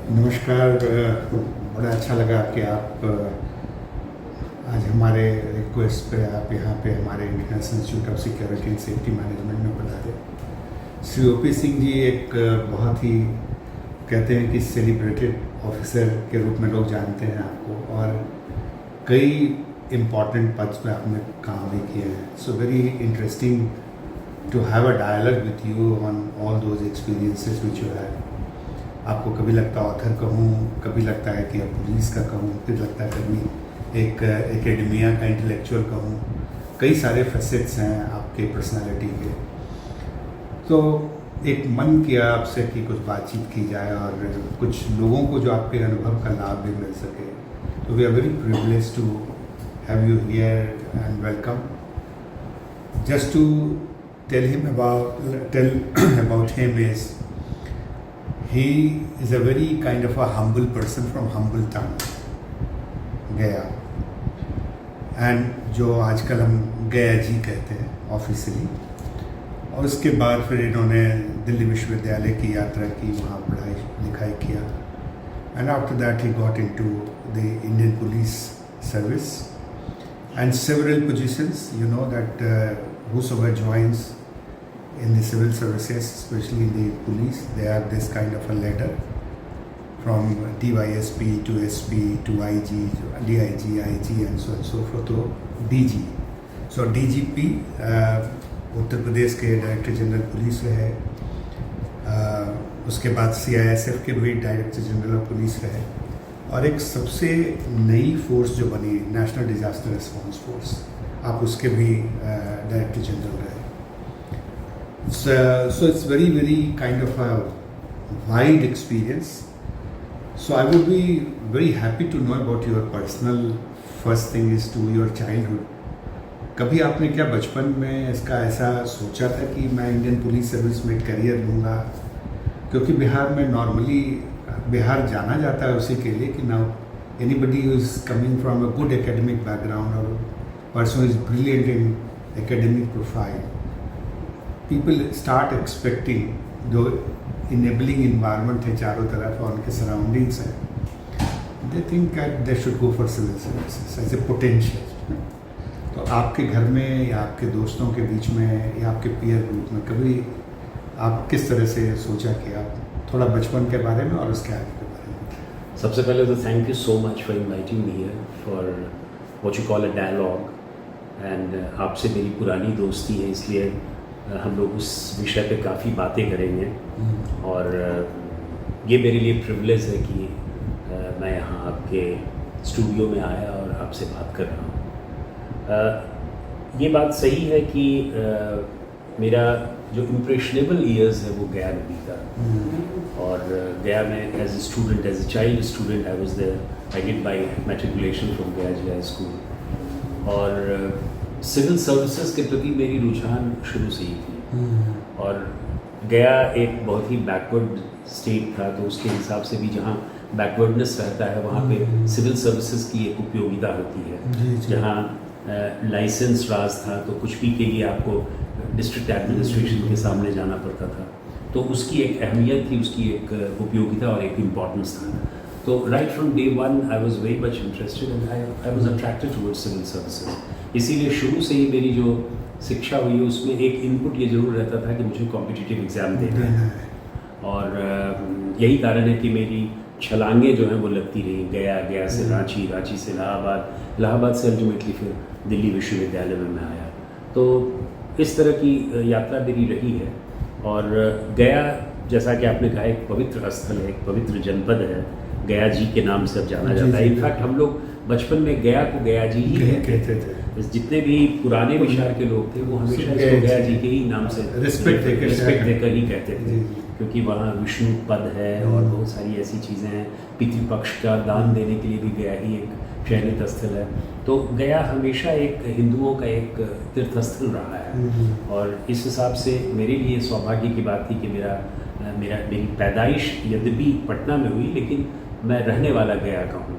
नमस्कार। बड़ा अच्छा लगा कि आप आज हमारे रिक्वेस्ट पे आप यहाँ पे हमारे international institute of security and safety management में पधारे। श्री ओपी सिंह जी एक बहुत ही कहते हैं कि सेलिब्रेटेड ऑफिसर के रूप में लोग जानते हैं आपको, और कई इम्पॉर्टेंट पद पे आपने काम भी किए हैं। So very interesting to have a dialogue with you on all those experiences which you have. आपको कभी लगता है ऑथर कहूँ, कभी लगता है कि अब पुलिस का कहूँ, फिर लगता है कभी एक एकेडमिया का इंटेलेक्चुअल कहूँ। कई सारे फैसेट्स हैं आपके पर्सनालिटी के। तो एक मन किया आपसे कि कुछ बातचीत की जाए और कुछ लोगों को जो आपके अनुभव का लाभ भी मिल सके। तो we are very privileged to have you here and welcome. Just to tell about him is he is a very kind of a humble person from humble town, गया, एंड जो आजकल हम गया जी कहते हैं ऑफिशियली। और उसके बाद फिर इन्होंने दिल्ली विश्वविद्यालय की यात्रा की, वहाँ पढ़ाई लिखाई किया, and after that he got into the Indian police service and several positions. You know that whosoever joins in the civil services, especially in the police, they have this kind of a ladder from DYSP to SP to IG, DIG, IG, and so on and so forth to DG. So DGP Uttar Pradesh के director general police रहे, उसके बाद CISF के भी director general of police रहे, और एक सबसे नई फोर्स जो बनी नेशनल डिजास्टर रिस्पॉन्स फोर्स, आप उसके भी डायरेक्टर जनरल रहे। So it's very kind of a wide experience. So I would be very happy to know about your personal, first thing is to your childhood. कभी आपने क्या बचपन में इसका ऐसा सोचा था कि मैं इंडियन पुलिस सर्विस में करियर लूँगा? क्योंकि बिहार में नॉर्मली बिहार जाना जाता है उसी के लिए कि now anybody who is coming from a good academic background और person is brilliant in academic profile, people start expecting, जो इनेबलिंग इन्वायरमेंट है चारों तरफ और उनके सराउंडिंग्स हैं, they think that they should go for civil services as a potential. तो आपके घर में या आपके दोस्तों के बीच में या आपके पीयर ग्रुप में कभी आप किस तरह से सोचा कि आप थोड़ा बचपन के बारे में और उसके आगे के बारे में? सबसे पहले तो thank you so much for inviting me here for what you call a dialogue, and आपसे मेरी पुरानी दोस्ती है, इसलिए हम लोग उस विषय पे काफ़ी बातें करेंगे। और ये मेरे लिए प्रिविलेज है कि मैं यहाँ आपके स्टूडियो में आया और आपसे बात कर रहा हूँ। ये बात सही है कि मेरा जो इम्प्रेशनेबल ईयर्स है वो गया में बीता, और गया में as a student, as a child student I was there, I did my matriculation from Gaya ji high school, और सिविल सर्विसेज के प्रति मेरी रुझान शुरू से ही थी। और गया एक बहुत ही बैकवर्ड स्टेट था, तो उसके हिसाब से भी जहाँ बैकवर्डनेस रहता है वहाँ पे सिविल सर्विसेज की एक उपयोगिता होती है। जहाँ लाइसेंस राज था, तो कुछ भी के लिए आपको डिस्ट्रिक्ट एडमिनिस्ट्रेशन के सामने जाना पड़ता था, तो उसकी एक अहमियत थी, उसकी एक उपयोगिता और एक इम्पॉर्टेंस था। तो right from day one I was very much interested and I was attracted towards civil services. इसीलिए शुरू से ही मेरी जो शिक्षा हुई उसमें एक इनपुट ये जरूर रहता था कि मुझे कॉम्पिटिटिव एग्ज़ाम देना है, और यही कारण है कि मेरी छलांगें जो हैं वो लगती रही, गया से रांची, रांची से इलाहाबाद, इलाहाबाद से अल्टीमेटली फिर दिल्ली विश्वविद्यालय में मैं आया। तो इस तरह की यात्रा मेरी रही है। और गया, जैसा कि आपने कहा, एक पवित्र स्थल है, एक पवित्र जनपद है, गया जी के नाम से अब जाना जाता है। इनफैक्ट हम लोग बचपन में गया को गया जी ही कहते थे। जितने भी पुराने विचार के लोग थे वो हमेशा इसको गया जी के ही नाम से रिस्पेक्ट देकर ही कहते थे, क्योंकि वहाँ विष्णु पद है और बहुत सारी ऐसी चीज़ें हैं। पितृपक्ष का दान देने के लिए भी गया ही एक चयनित स्थल है। तो गया हमेशा एक हिंदुओं का एक तीर्थस्थल रहा है, और इस हिसाब से मेरे लिए सौभाग्य की बात थी कि मेरी पैदाइश यद्यपि पटना में हुई, लेकिन मैं रहने वाला गया का हूँ,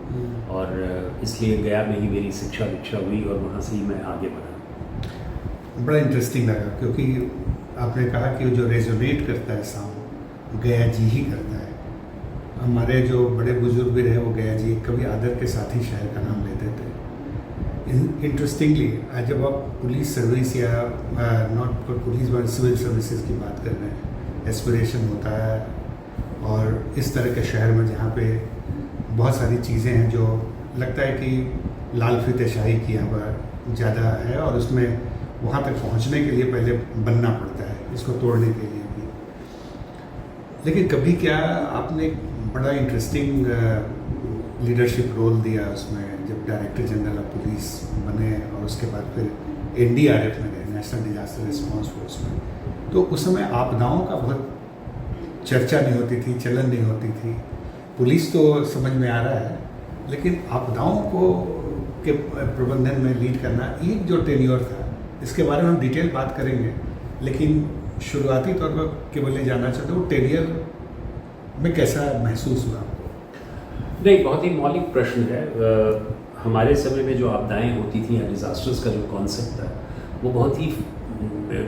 और इसलिए गया में ही मेरी शिक्षा दीक्षा हुई और वहाँ से ही मैं आगे बढ़ा। बड़ा इंटरेस्टिंग लगा, क्योंकि आपने कहा कि जो रेजोनेट करता है साउंड गया जी ही करता है। हमारे जो बड़े बुजुर्ग भी रहे वो गया जी कभी आदर के साथ ही शहर का नाम लेते थे। इंटरेस्टिंगली जब आप पुलिस सर्विस या not police but civil services की बात कर रहे हैं, एस्पिरेशन होता है और इस तरह के शहर में जहाँ पे बहुत सारी चीज़ें हैं जो लगता है कि लाल फीते शाही की यहाँ पर ज़्यादा है और उसमें वहाँ तक पहुँचने के लिए पहले बनना पड़ता है, इसको तोड़ने के लिए भी। लेकिन कभी क्या आपने एक बड़ा इंटरेस्टिंग लीडरशिप रोल दिया उसमें जब डायरेक्टर जनरल ऑफ पुलिस बने और उसके बाद फिर एनडीआरएफ में गए, नेशनल डिजास्टर रिस्पांस फोर्स में, तो उस समय आपदाओं का बहुत चर्चा नहीं होती थी, चलन नहीं होती थी। पुलिस तो समझ में आ रहा है, लेकिन आपदाओं को के प्रबंधन में लीड करना एक जो टेन्योर था, इसके बारे में हम डिटेल बात करेंगे, लेकिन शुरुआती तौर पर केवल ये जानना चाहते हो टेरियर में कैसा महसूस हुआ आपको? नहीं, बहुत ही मौलिक प्रश्न है। हमारे समय में जो आपदाएं होती थी या डिजास्टर्स का जो कॉन्सेप्ट था वो बहुत ही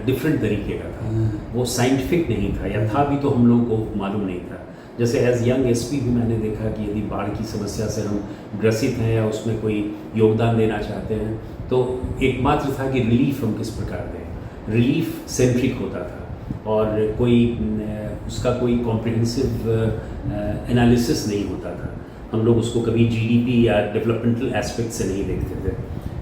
डिफरेंट तरीके का था। वो साइंटिफिक नहीं था, या था भी तो हम लोगों को मालूम नहीं था। जैसे एज यंग एसपी भी मैंने देखा कि यदि बाढ़ की समस्या से हम ग्रसित हैं या उसमें कोई योगदान देना चाहते हैं तो एकमात्र था कि रिलीफ हम किस प्रकार दें। रिलीफ सेंट्रिक होता था और कोई उसका कोई कॉम्प्रिहेंसिव एनालिसिस नहीं होता था। हम लोग उसको कभी जीडीपी या डेवलपमेंटल एस्पेक्ट से नहीं देखते थे।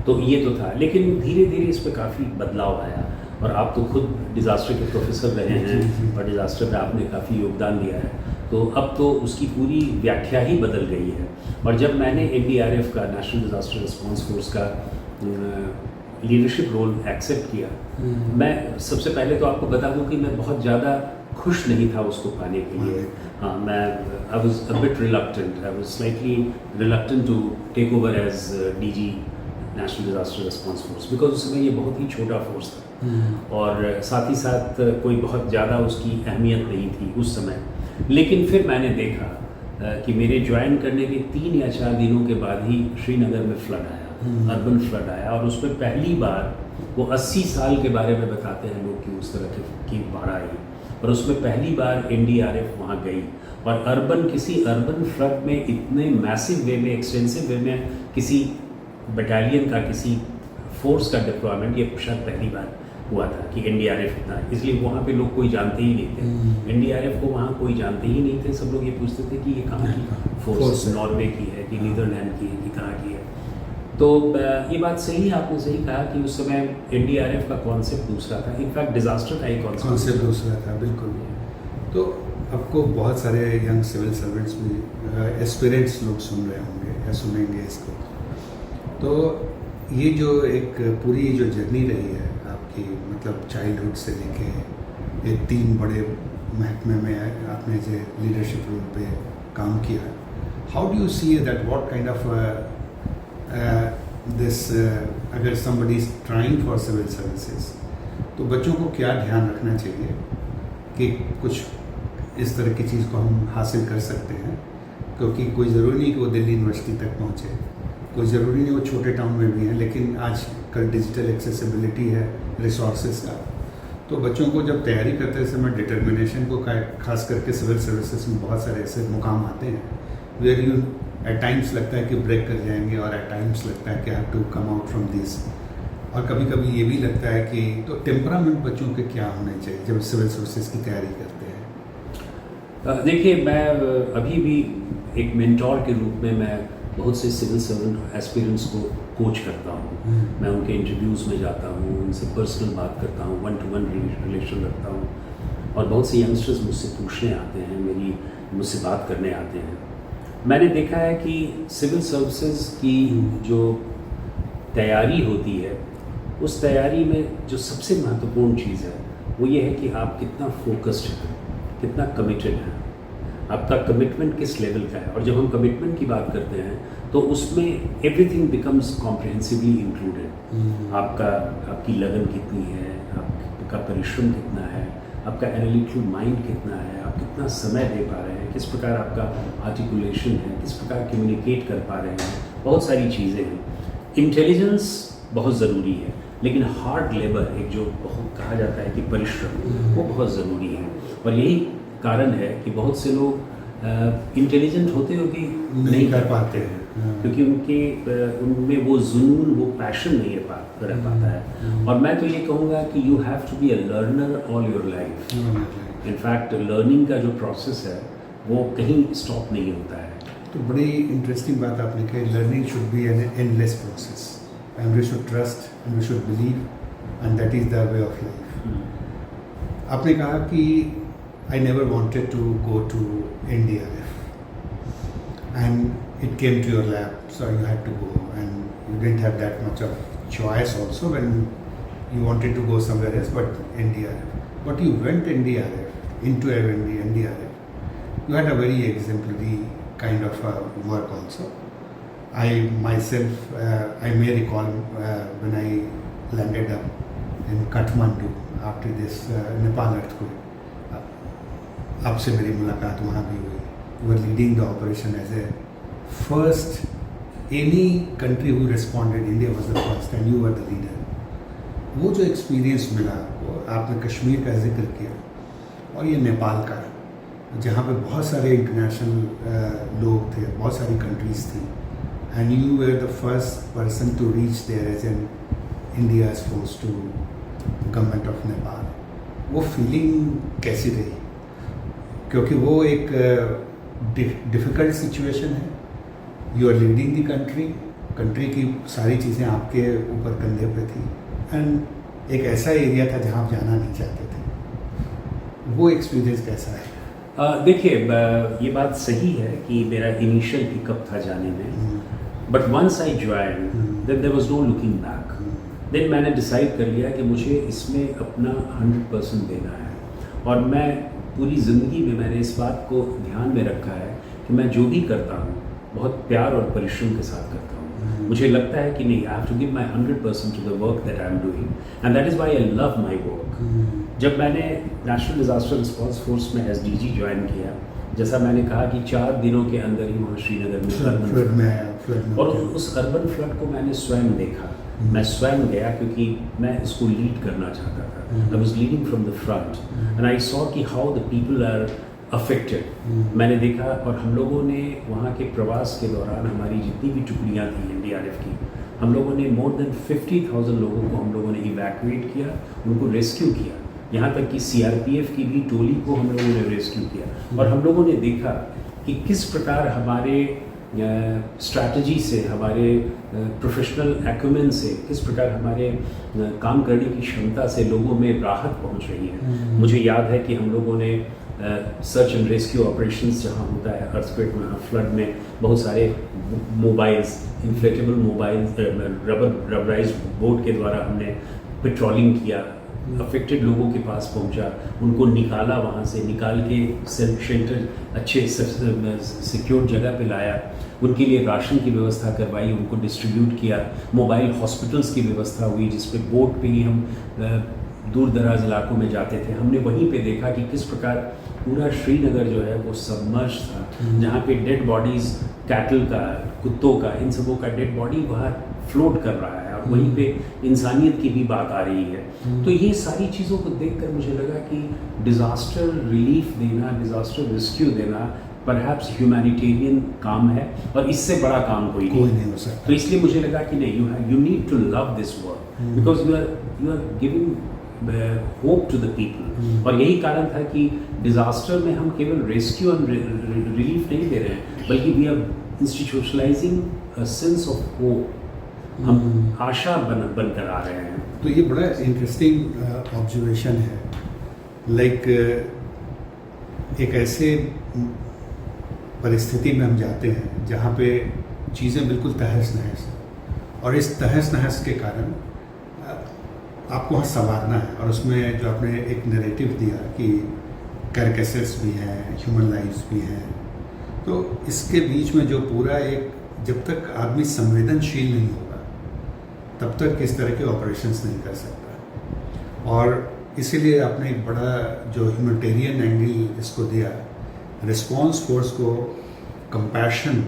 तो ये तो था, लेकिन धीरे धीरे इस पर काफ़ी बदलाव आया और आप तो खुद डिज़ास्टर के प्रोफेसर रहे हैं और डिज़ास्टर में आपने काफ़ी योगदान दिया है, तो अब तो उसकी पूरी व्याख्या ही बदल गई है। और जब मैंने एनडीआरएफ का, नेशनल डिज़ास्टर रिस्पांस फोर्स का लीडरशिप रोल एक्सेप्ट किया, मैं सबसे पहले तो आपको बता दूं कि मैं बहुत ज़्यादा खुश नहीं था उसको पाने के लिए। हाँ, मैं I was a bit reluctant, I was slightly reluctant to take over as DG National Disaster Response Force, because उस समय ये बहुत ही छोटा फोर्स था और साथ ही साथ कोई बहुत ज़्यादा उसकी अहमियत नहीं थी उस समय। लेकिन फिर मैंने देखा कि मेरे ज्वाइन करने के 3 या 4 दिनों के बाद ही श्रीनगर में फ्लड आया, अर्बन फ्लड आया, और उसमें पहली बार वो 80 साल के बारे में बताते हैं लोग कि उस तरह की बाढ़ आई, और उसमें पहली बार एनडीआरएफ वहाँ गई। और किसी अर्बन फ्लड में इतने मैसिव वे में, एक्सटेंसिव वे में किसी बटालियन का, किसी फोर्स का डिप्लॉयमेंट ये शायद पहली बार हुआ था कि एनडीआरएफ इतना, इसलिए वहाँ पे लोग कोई जानते ही नहीं थे। एनडीआरएफ को वहाँ कोई जानते ही नहीं थे। सब लोग ये पूछते थे कि ये कहाँ की फोर्स, नॉर्वे की है कि नीदरलैंड की है कि कहाँ की है। तो ये बात सही है, आपने सही कहा कि उस समय एनडीआरएफ का कॉन्सेप्ट दूसरा था, इनफैक्ट डिजास्टर का ही कॉन्सेप्ट दूसरा था, बिल्कुल। तो आपको बहुत सारे यंग सिविल सर्वेंट्स भी, एस्पिरेंट्स लोग सुन रहे होंगे या सुनेंगे इसको, तो ये जो एक पूरी जो जर्नी रही है आपकी, मतलब चाइल्डहुड से लेके ये 3 बड़े महकमे में आपने जो लीडरशिप रोल पे काम किया, how do you see that, what kind of this, अगर somebody is trying for civil services, तो बच्चों को क्या ध्यान रखना चाहिए कि कुछ इस तरह की चीज़ को हम हासिल कर सकते हैं? क्योंकि कोई ज़रूरी नहीं कि वो दिल्ली यूनिवर्सिटी तक पहुँचे, कोई ज़रूरी नहीं वो छोटे टाउन में भी हैं, लेकिन आज कल डिजिटल एक्सेसिबिलिटी है रिसोर्सेज का, तो बच्चों को जब तैयारी करते समय डिटर्मिनेशन को, खास करके सिविल सर्विसेज में बहुत सारे ऐसे मुकाम आते हैं वेयर यू एट टाइम्स लगता है कि ब्रेक कर जाएंगे, और एट टाइम्स लगता है कि have to come out from this, और कभी कभी ये भी लगता है कि, तो टेम्परामेंट बच्चों के क्या होने चाहिए जब सिविल सर्विसेज की तैयारी करते हैं? देखिए, मैं अभी भी एक मेंटोर के रूप में मैं बहुत से सिविल सर्वेंट एस्पिरेंट्स को कोच करता हूँ। मैं उनके इंटरव्यूज़ में जाता हूँ, उनसे पर्सनल बात करता हूँ, 1-to-1 रिलेशन रखता हूँ, और बहुत से यंगस्टर्स मुझसे पूछने आते हैं, मुझसे बात करने आते हैं। मैंने देखा है कि सिविल सर्विसेज की जो तैयारी होती है, उस तैयारी में जो सबसे महत्वपूर्ण चीज़ है वो ये है कि आप कितना फोकस्ड हैं, कितना कमिटेड हैं, आपका कमिटमेंट किस लेवल का है। और जब हम कमिटमेंट की बात करते हैं तो उसमें एवरीथिंग बिकम्स कॉम्प्रिहेंसिवली इंक्लूडेड। आपकी लगन कितनी है, आपका परिश्रम कितना है, आपका एनालिटिकल माइंड कितना है, आप कितना समय दे पा रहे हैं, किस प्रकार आपका आर्टिकुलेशन है, किस प्रकार कम्युनिकेट कर पा रहे हैं, बहुत सारी चीज़ें हैं। इंटेलिजेंस बहुत ज़रूरी है, लेकिन हार्ड लेबर, एक जो बहुत कहा जाता है कि परिश्रम, वो बहुत ज़रूरी है। और यही कारण है कि बहुत से लोग इंटेलिजेंट होते हुए भी नहीं कर पाते हैं, क्योंकि उनमें वो जुनून, वो पैशन नहीं रह पाता है। और मैं तो ये कहूँगा कि you have to be a learner all your life. In fact learning का जो प्रोसेस है वो कहीं स्टॉप नहीं होता है। तो बड़ी इंटरेस्टिंग बात आपने कही, learning should be an endless process and we should trust and we should believe and that is the way of life. आपने कहा कि I never wanted to go to NDRF and it came to your lap, so you had to go, and you didn't have that much of choice also when you wanted to go somewhere else but NDRF. But you went into NDRF. You had a very exemplary kind of work also. I myself, I may recall when I landed up in Kathmandu after this Nepal earthquake. आपसे मेरी मुलाकात वहाँ भी हुई। You were leading the operation as a first, any country who responded, India was the first and you were the leader. वो जो experience मिला, वो आपने कश्मीर का जिक्र किया और ये नेपाल का, जहाँ पे बहुत सारे इंटरनेशनल लोग थे, बहुत सारी कंट्रीज थी, and you were the first person to reach there as an India's force to government of Nepal. वो फीलिंग कैसी रही? क्योंकि वो एक डिफ़िकल्ट सिचुएशन है, you are leading the country की सारी चीज़ें आपके ऊपर कंधे पे थी, एंड एक ऐसा एरिया था जहाँ आप जाना नहीं चाहते थे। वो एक्सपीरियंस कैसा है? देखिए, ये बात सही है कि मेरा इनिशियल पिकअप था जाने में, but once I join then there was no looking back. Then मैंने डिसाइड कर लिया कि मुझे इसमें अपना 100% देना है, और मैं पूरी ज़िंदगी में मैंने इस बात को ध्यान में रखा है कि मैं जो भी करता हूँ बहुत प्यार और परिश्रम के साथ करता हूँ। मुझे लगता है कि नहीं, I have to give my 100% to the work that I am doing, and that is why I love my work. जब मैंने नेशनल डिज़ास्टर रिस्पॉन्स फोर्स में SDG ज्वाइन किया, जैसा मैंने कहा कि 4 दिनों के अंदर ही वहाँ श्रीनगर में फ्लड में और उस अर्बन फ्लड को मैंने स्वयं देखा। मैं स्वयं गया क्योंकि मैं इसको लीड करना चाहता था। I was leading from the front and I saw कि how the people are affected. मैंने देखा, और हम लोगों ने वहाँ के प्रवास के दौरान हमारी जितनी भी टुकड़ियाँ थी NDRF की, हम लोगों ने मोर देन 50,000 लोगों को हम लोगों ने इवैक्यूएट किया, उनको रेस्क्यू किया। यहाँ तक कि CRPF की भी टोली को हम लोगों ने रेस्क्यू किया। और हम लोगों ने देखा कि किस प्रकार हमारे स्ट्रैटेजी से, हमारे प्रोफेशनल एक्यूमेन से, किस प्रकार हमारे काम करने की क्षमता से लोगों में राहत पहुंच रही है। मुझे याद है कि हम लोगों ने सर्च एंड रेस्क्यू ऑपरेशंस जहां होता है अर्थक्वेक में, फ्लड में, बहुत सारे mobiles, inflatable mobiles, rubberised boat के द्वारा हमने पेट्रोलिंग किया, अफेक्टेड लोगों के पास पहुंचा, उनको निकाला, वहाँ से निकाल के सेल्फ शेल्टर अच्छे सिक्योर जगह पे लाया, उनके लिए राशन की व्यवस्था करवाई, उनको डिस्ट्रीब्यूट किया, मोबाइल हॉस्पिटल्स की व्यवस्था हुई, जिस पे बोट पे ही हम दूर दराज इलाकों में जाते थे। हमने वहीं पे देखा कि किस प्रकार पूरा श्रीनगर जो है वो सबमर्ज था, जहाँ पे डेड बॉडीज़, कैटल का, कुत्तों का, इन सबों का डेड बॉडी वहाँ फ्लोट कर रहा है, और वहीं पे इंसानियत की भी बात आ रही है। तो ये सारी चीज़ों को देखकर मुझे लगा कि डिज़ास्टर रिलीफ देना, डिज़ास्टर रेस्क्यू देना परहैप्स ह्यूमैनिटेरियन काम है, और इससे बड़ा काम कोई नहीं हो सकता। तो इसलिए मुझे लगा कि नहीं, you need to love this work, because you are giving hope to the people. और यही कारण था कि डिज़ास्टर में हम केवल रेस्क्यू एंड रिलीफ नहीं दे रहे हैं, बल्कि we are institutionalising a sense of hope. हम आशा बनकर आ रहे हैं। तो ये बड़ा इंटरेस्टिंग ऑब्जर्वेशन है। लाइक एक ऐसे परिस्थिति में हम जाते हैं जहाँ पे चीज़ें बिल्कुल तहस नहस हैं, और इस तहस नहस के कारण आपको वहाँ संवारना है, और उसमें जो आपने एक नैरेटिव दिया कि कैरकेसेस भी हैं, ह्यूमन लाइफ्स भी हैं, तो इसके बीच में जो पूरा एक, जब तक आदमी संवेदनशील नहीं होगा तब तक इस तरह के ऑपरेशंस नहीं कर सकता। और इसीलिए आपने एक बड़ा जो ह्यूमैनिटेरियन एंगल इसको दिया, रिस्पॉन्स फोर्स को कंपैशन,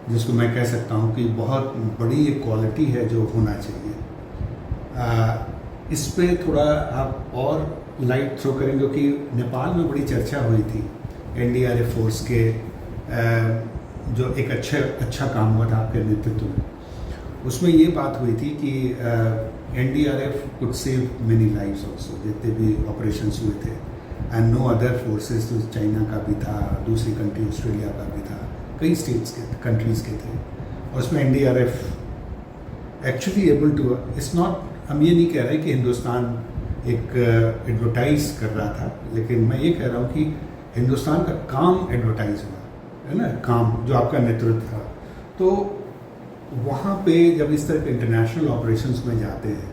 जिसको मैं कह सकता हूँ कि बहुत बड़ी एक क्वालिटी है जो होना चाहिए। इस पे थोड़ा आप और लाइट थ्रो करेंगे, क्योंकि नेपाल में बड़ी चर्चा हुई थी एनडीआरएफ फोर्स के जो एक अच्छा काम हुआ था आपके नेतृत्व में, उसमें ये बात हुई थी कि NDRF could save many lives also, जितने भी ऑपरेशंस हुए थे, एंड नो अदर फोर्सेस, तो चाइना का भी था, दूसरी कंट्री ऑस्ट्रेलिया का भी था, कई स्टेट्स के कंट्रीज़ के थे, और उसमें NDRF actually able to, it's not, हम ये नहीं कह रहे कि हिंदुस्तान एक एडवर्टाइज कर रहा था, लेकिन मैं ये कह रहा हूँ कि हिंदुस्तान का काम एडवर्टाइज हुआ है ना, काम जो आपका नेतृत्व था। तो वहाँ पे जब इस तरह के इंटरनेशनल ऑपरेशंस में जाते हैं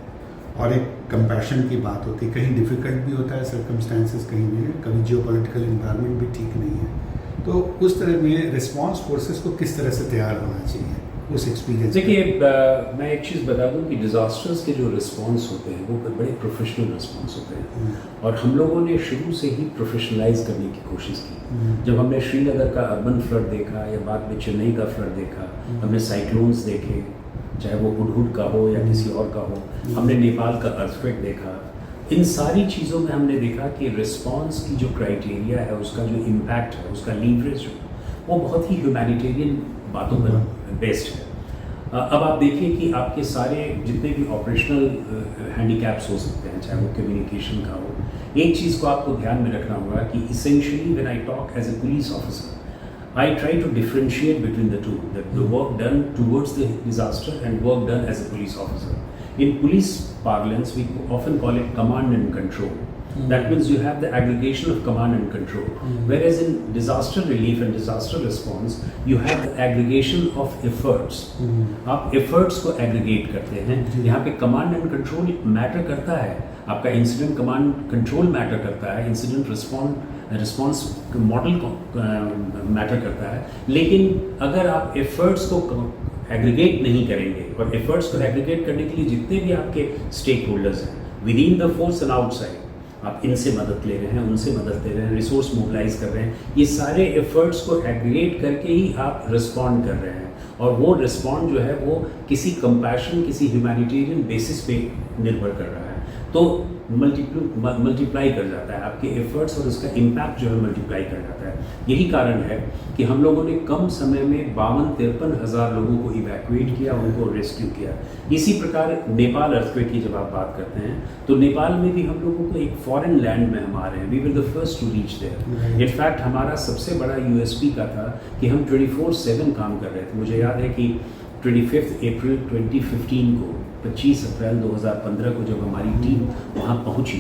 और एक कंपैशन की बात होती है, कहीं डिफ़िकल्ट भी होता है सर्कमस्टेंसेस, कहीं भी नहीं, कभी जियोपॉलिटिकल एनवायरनमेंट भी ठीक नहीं है, तो उस तरह में रिस्पांस फोर्सेस को किस तरह से तैयार होना चाहिए उस एक्सपीरियंस। देखिए, मैं एक चीज़ बता दूं कि डिज़ास्टर्स के जो रिस्पांस होते हैं वो बड़े प्रोफेशनल रिस्पांस होते हैं, और हम लोगों ने शुरू से ही प्रोफेशनलाइज करने की कोशिश की। जब हमने श्रीनगर का अर्बन फ्लड देखा या बाद में चेन्नई का फ्लड देखा, हमने साइक्लोन्स देखे, चाहे वो हुडहुड का हो या किसी और का हो, हमने नेपाल का अर्थक्वेक देखा, इन सारी चीज़ों में हमने देखा कि रिस्पांस की जो क्राइटेरिया है, उसका जो इम्पैक्ट है, उसका लीवरेज वो बहुत ही ह्यूमैनिटेरियन बातों पर बेस्ड है। अब आप देखिए कि आपके सारे जितने भी ऑपरेशनल हैंडीकैप्स हो सकते हैं, चाहे वो कम्युनिकेशन का हो, एक चीज़ को आपको ध्यान में रखना होगा कि essentially when I talk as a police officer, I try to differentiate between the two, the work done towards the disaster and work done as a police officer. In police parlance, we often call it command and control. That means you have the aggregation of command and control. Whereas in disaster relief and disaster response, you have the aggregation of efforts. आप efforts को aggregate करते हैं। यहाँ पे command and control matter करता है, आपका incident command control matter करता है, incident रिस्पॉन्स मॉडल को मैटर करता है, लेकिन अगर आप एफर्ट्स को एग्रीगेट नहीं करेंगे, और एफर्ट्स को एग्रीगेट करने के लिए जितने भी आपके स्टेक होल्डर्स हैं with in the force and outside, आप इनसे मदद ले रहे हैं, उनसे मदद ले रहे हैं, रिसोर्स मोबिलाइज कर रहे हैं, ये सारे एफर्ट्स को एग्रीगेट करके ही आप रिस्पॉन्ड कर रहे हैं, और वो रिस्पॉन्ड जो है वो किसी कंपैशन, किसी ह्यूमैनिटेरियन बेसिस पे निर्भर कर रहा है, तो मल्टीप्लाई कर जाता है आपके एफर्ट्स, और उसका इम्पैक्ट जो है मल्टीप्लाई कर जाता है। यही कारण है कि हम लोगों ने कम समय में 52-53 हज़ार लोगों को इवैक्यूएट किया, उनको रेस्क्यू किया। इसी प्रकार नेपाल अर्थक्वेक की जब आप बात करते हैं, तो नेपाल में भी हम लोगों को एक फॉरेन लैंड में हम आ रहे हैं, we were the first to reach there. In fact हमारा सबसे बड़ा यूएसपी का था कि हम 24/7 काम कर रहे थे। मुझे याद है कि 25 अप्रैल 2015 को, 25 अप्रैल 2015 को जब हमारी टीम वहाँ पहुँची,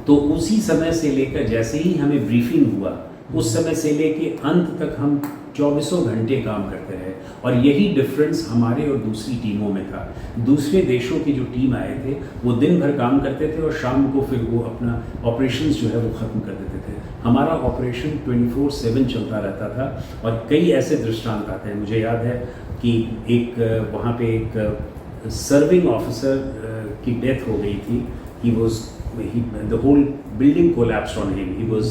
तो उसी समय से लेकर जैसे ही हमें ब्रीफिंग हुआ, उस समय से लेके अंत तक हम 24 घंटे काम करते रहे, और यही डिफरेंस हमारे और दूसरी टीमों में था। दूसरे देशों की जो टीम आए थे वो दिन भर काम करते थे और शाम को फिर वो अपना ऑपरेशंस जो है वो ख़त्म कर देते थे। हमारा ऑपरेशन 24/7 चलता रहता था, और कई ऐसे दृष्टांत आते हैं। मुझे याद है कि एक वहाँ पे एक सर्विंग ऑफिसर की डेथ हो गई थी। the whole building collapsed on him. He was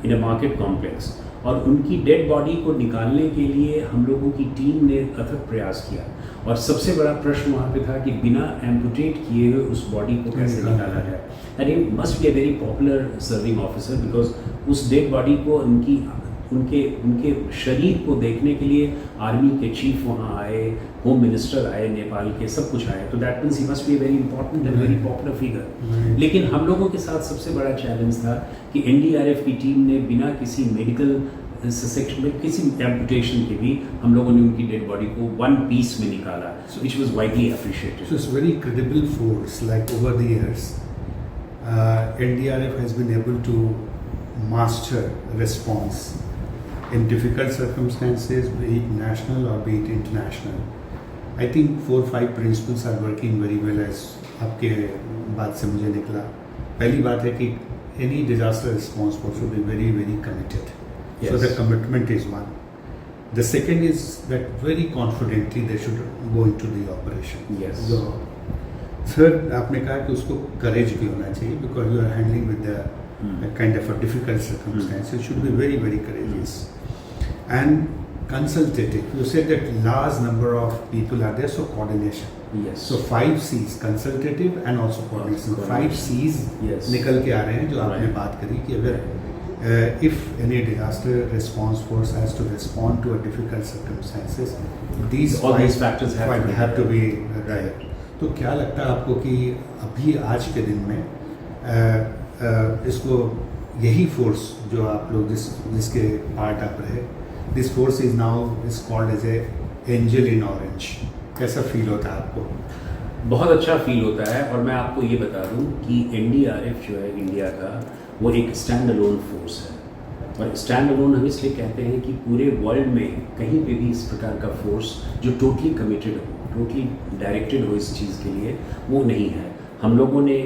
in a market complex, और उनकी डेड बॉडी को निकालने के लिए हम लोगों की टीम ने अथक प्रयास किया, और सबसे बड़ा प्रश्न वहाँ पे था कि बिना एम्पुटेट किए हुए उस बॉडी को कैसे निकाला जाए। And he must be a very popular serving officer, because उस डेड बॉडी को उनके शरीर को देखने के लिए आर्मी के चीफ वहाँ आए, होम मिनिस्टर आए नेपाल के, सब कुछ आए, तो that means he must be a very important and very popular figure. लेकिन हम लोगों के साथ सबसे बड़ा चैलेंज था कि एनडीआरएफ की टीम ने बिना किसी मेडिकल सेक्शन में, किसी एम्पुटेशन के भी, हम लोगों ने उनकी डेड बॉडी को वन पीस में निकाला, which was widely appreciated. So it's a very credible force. Like over the years, NDRF has been able to master response in difficult circumstances, be it national or be it international. I think 4-5 principles are working very well, as आपके बात से मुझे निकला। पहली बात है कि any disaster response force should be very, very committed. Yes. So the commitment is one. The second is that very confidently they should go into the operation. Yes. So, third, आपने कहा कि उसको courage भी होना चाहिए, because you are handling with the kind of a difficult circumstance. You should be very, very courageous. And consultative. You said that large number of people are there, so coordination. Yes. So 5 C's, consultative and also coordination. 5 C's Yes. निकल के आ रहे हैं, जो आपने बात करी कि अगर if any disaster response force has to respond to a difficult circumstances, All these factors have to be right. तो क्या लगता है आपको कि अभी आज के दिन में इसको यही फोर्स जो आप लोग जिसके पार्ट आप रहे, this force is now is called as a angel in orange, कैसा फील होता है आपको? बहुत अच्छा फील होता है। और मैं आपको ये बता दूं कि एनडीआरएफ जो है इंडिया का, वो एक स्टैंड अलोन फोर्स है। और स्टैंड अलोन हम इसलिए कहते हैं कि पूरे वर्ल्ड में कहीं पे भी इस प्रकार का फोर्स जो टोटली कमिटेड हो, टोटली डायरेक्टेड हो इस चीज़ के लिए, वो नहीं है। हम लोगों ने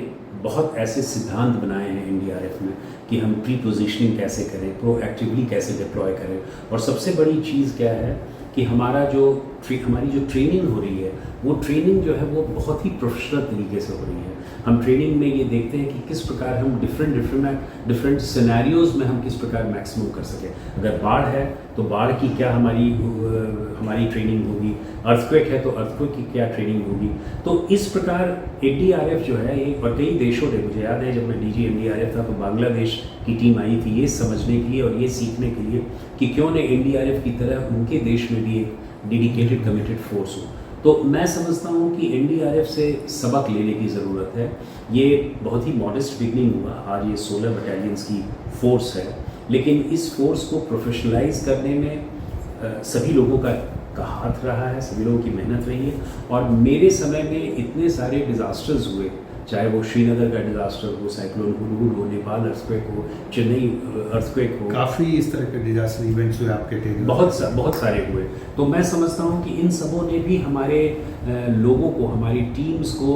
बहुत ऐसे सिद्धांत बनाए हैं एनडीआरएफ में कि हम प्री पोजिशनिंग कैसे करें, प्रोएक्टिवली कैसे डिप्लॉय करें। और सबसे बड़ी चीज़ क्या है कि हमारी जो ट्रेनिंग हो रही है, वो ट्रेनिंग जो है वो बहुत ही प्रोफेशनल तरीके से हो रही है। हम ट्रेनिंग में ये देखते हैं कि किस प्रकार हम डिफरेंट सिनेरियोज़ में हम किस प्रकार मैक्सिमम कर सकें। अगर बाढ़ है तो बाढ़ की क्या हमारी ट्रेनिंग होगी, अर्थक्वेक है तो अर्थक्वेक की क्या ट्रेनिंग होगी। तो इस प्रकार एनडीआरएफ जो है ये, और कई देशों ने, मुझे याद है जब मैं डीजी एनडीआरएफ था तो बांग्लादेश की टीम आई थी ये समझने के लिए और ये सीखने के लिए कि क्यों न एनडीआरएफ की तरह उनके देश में भी एक डेडिकेटेड कमिटेड फोर्स हो। तो मैं समझता हूँ कि एनडीआरएफ से सबक लेने की ज़रूरत है। ये बहुत ही मॉडेस्ट बिगनिंग हुआ, आज ये 16 बटालियंस की फोर्स है, लेकिन इस फोर्स को प्रोफेशनलाइज करने में सभी लोगों का हाथ रहा है, सभी लोगों की मेहनत रही है। और मेरे समय में इतने सारे डिज़ास्टर्स हुए, चाहे वो श्रीनगर का डिज़ास्टर हो, साइक्लोन हुडहुड हो, नेपाल अर्थक्वेक हो, चेन्नई अर्थक्वेक हो, काफ़ी इस तरह के डिजास्टर इवेंट्स हुए आपके टेरिटरी, बहुत सारे हुए। तो मैं समझता हूँ कि इन सबों ने भी हमारे लोगों को, हमारी टीम्स को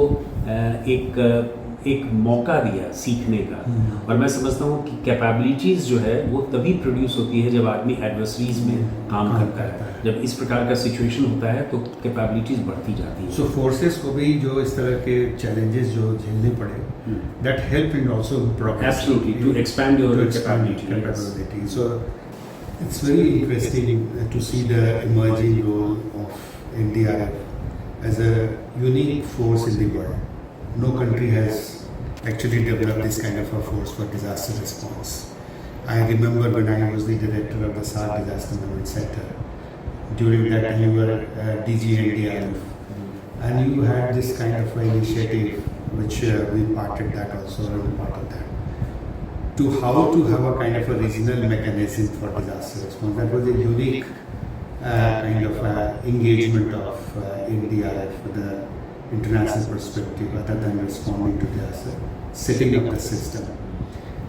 एक मौका दिया सीखने का। और मैं समझता हूँ कि कैपेबिलिटीज़ जो है वो तभी प्रोड्यूस होती है जब आदमी एडवर्सरीज में काम करता है। जब इस प्रकार का सिचुएशन होता है तो कैपेबिलिटीज़ बढ़ती जाती है। सो फोर्सेस को भी जो इस तरह के चैलेंजेस जो झेलने पड़े, that help in also progress, absolutely, to expand your capability. So it's very interesting to see the emerging role of NDRF as a unique force in the world. No country has actually developed this kind of a force for disaster response. I remember when I was the director of the SAR Disaster Management Center. During that time you were DG NDRF, and you had this kind of initiative which we parted that also, and part of that. To how to have a kind of a regional mechanism for disaster response. That was a unique kind of engagement of NDRF with the international perspective other than responding to disaster, setting up the system.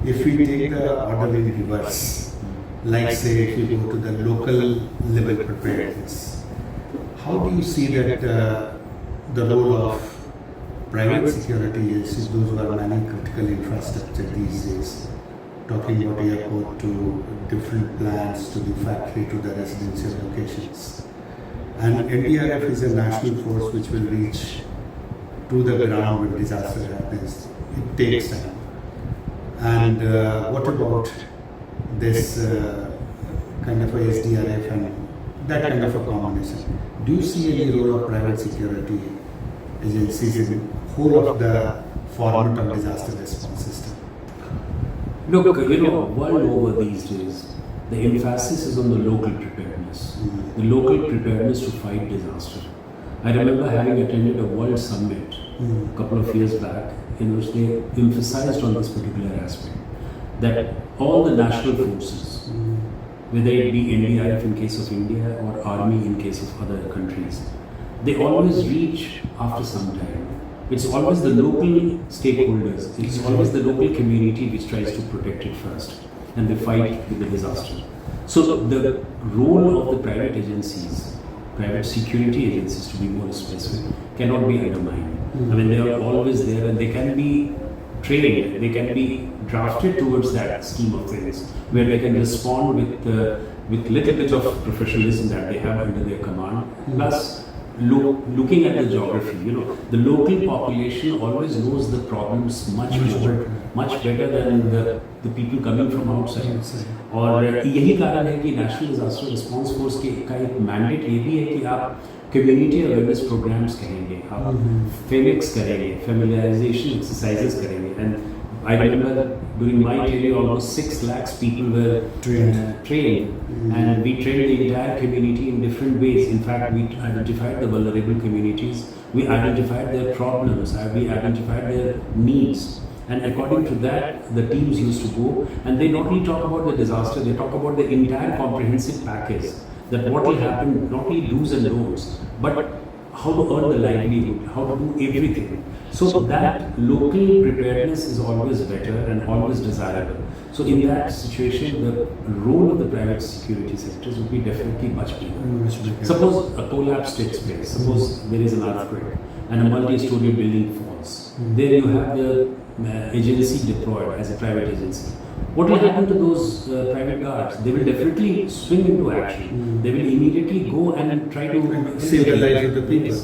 If we take the order in reverse, like say if you go to the local level preparedness, how do you see that the role of private security is those who are managing critical infrastructure these days? Talking about airport to different plants to the factory to the residential locations. And NDRF is a national force which will reach to the ground when disaster happens. It takes time. And what about this kind of a SDRF and that kind of a combination? Do you see any role of private security agencies in whole of the format of disaster response system? Look, world over these days, the emphasis is on the local preparedness, the local preparedness to fight disaster. I remember having attended a world summit a couple of years back in which they emphasized on this particular aspect, that all the national forces, whether it be NDRF in case of India or Army in case of other countries, they always reach after some time. It's always the local stakeholders, it's always the local community which tries to protect it first, and they fight with the disaster. So the role of the private agencies, private security agencies to be more specific, cannot be undermined. I mean, they are always there and they can be trained, they can be drafted towards that scheme of things, where they can respond with little bit of professionalism that they have under their command, plus looking at the geography, the local population always knows the problems much better than the people coming from outside. और यही कारण है कि national disaster response force का एक mandate ये भी है कि आप कम्युनिटी अवेयरनेस प्रोग्राम्स करेंगे, आप फेमिक्स करेंगे, फेमिलियराइजेशन एक्सरसाइजेस करेंगे। And I remember during my tenure, almost 6 lakhs people were trained, and we trained the entire community in different ways. In fact, we identified the vulnerable communities, we identified their problems, we identified their needs. And according to that, the teams used to go, and they not only talk about the disaster, they talk about the entire comprehensive package, that what will happen, not only do's and don'ts, but how to earn the livelihood, how to do everything. So that local preparedness is always better and always desirable. So in that situation, the role of the private security sectors would be definitely much bigger. Suppose a collapse takes place, suppose there is an earthquake and a multi-story building falls. There you have the agency deployed as a private agency. What will happen to those private guards? They will definitely swing into action. They will immediately go and try to save the lives of the people.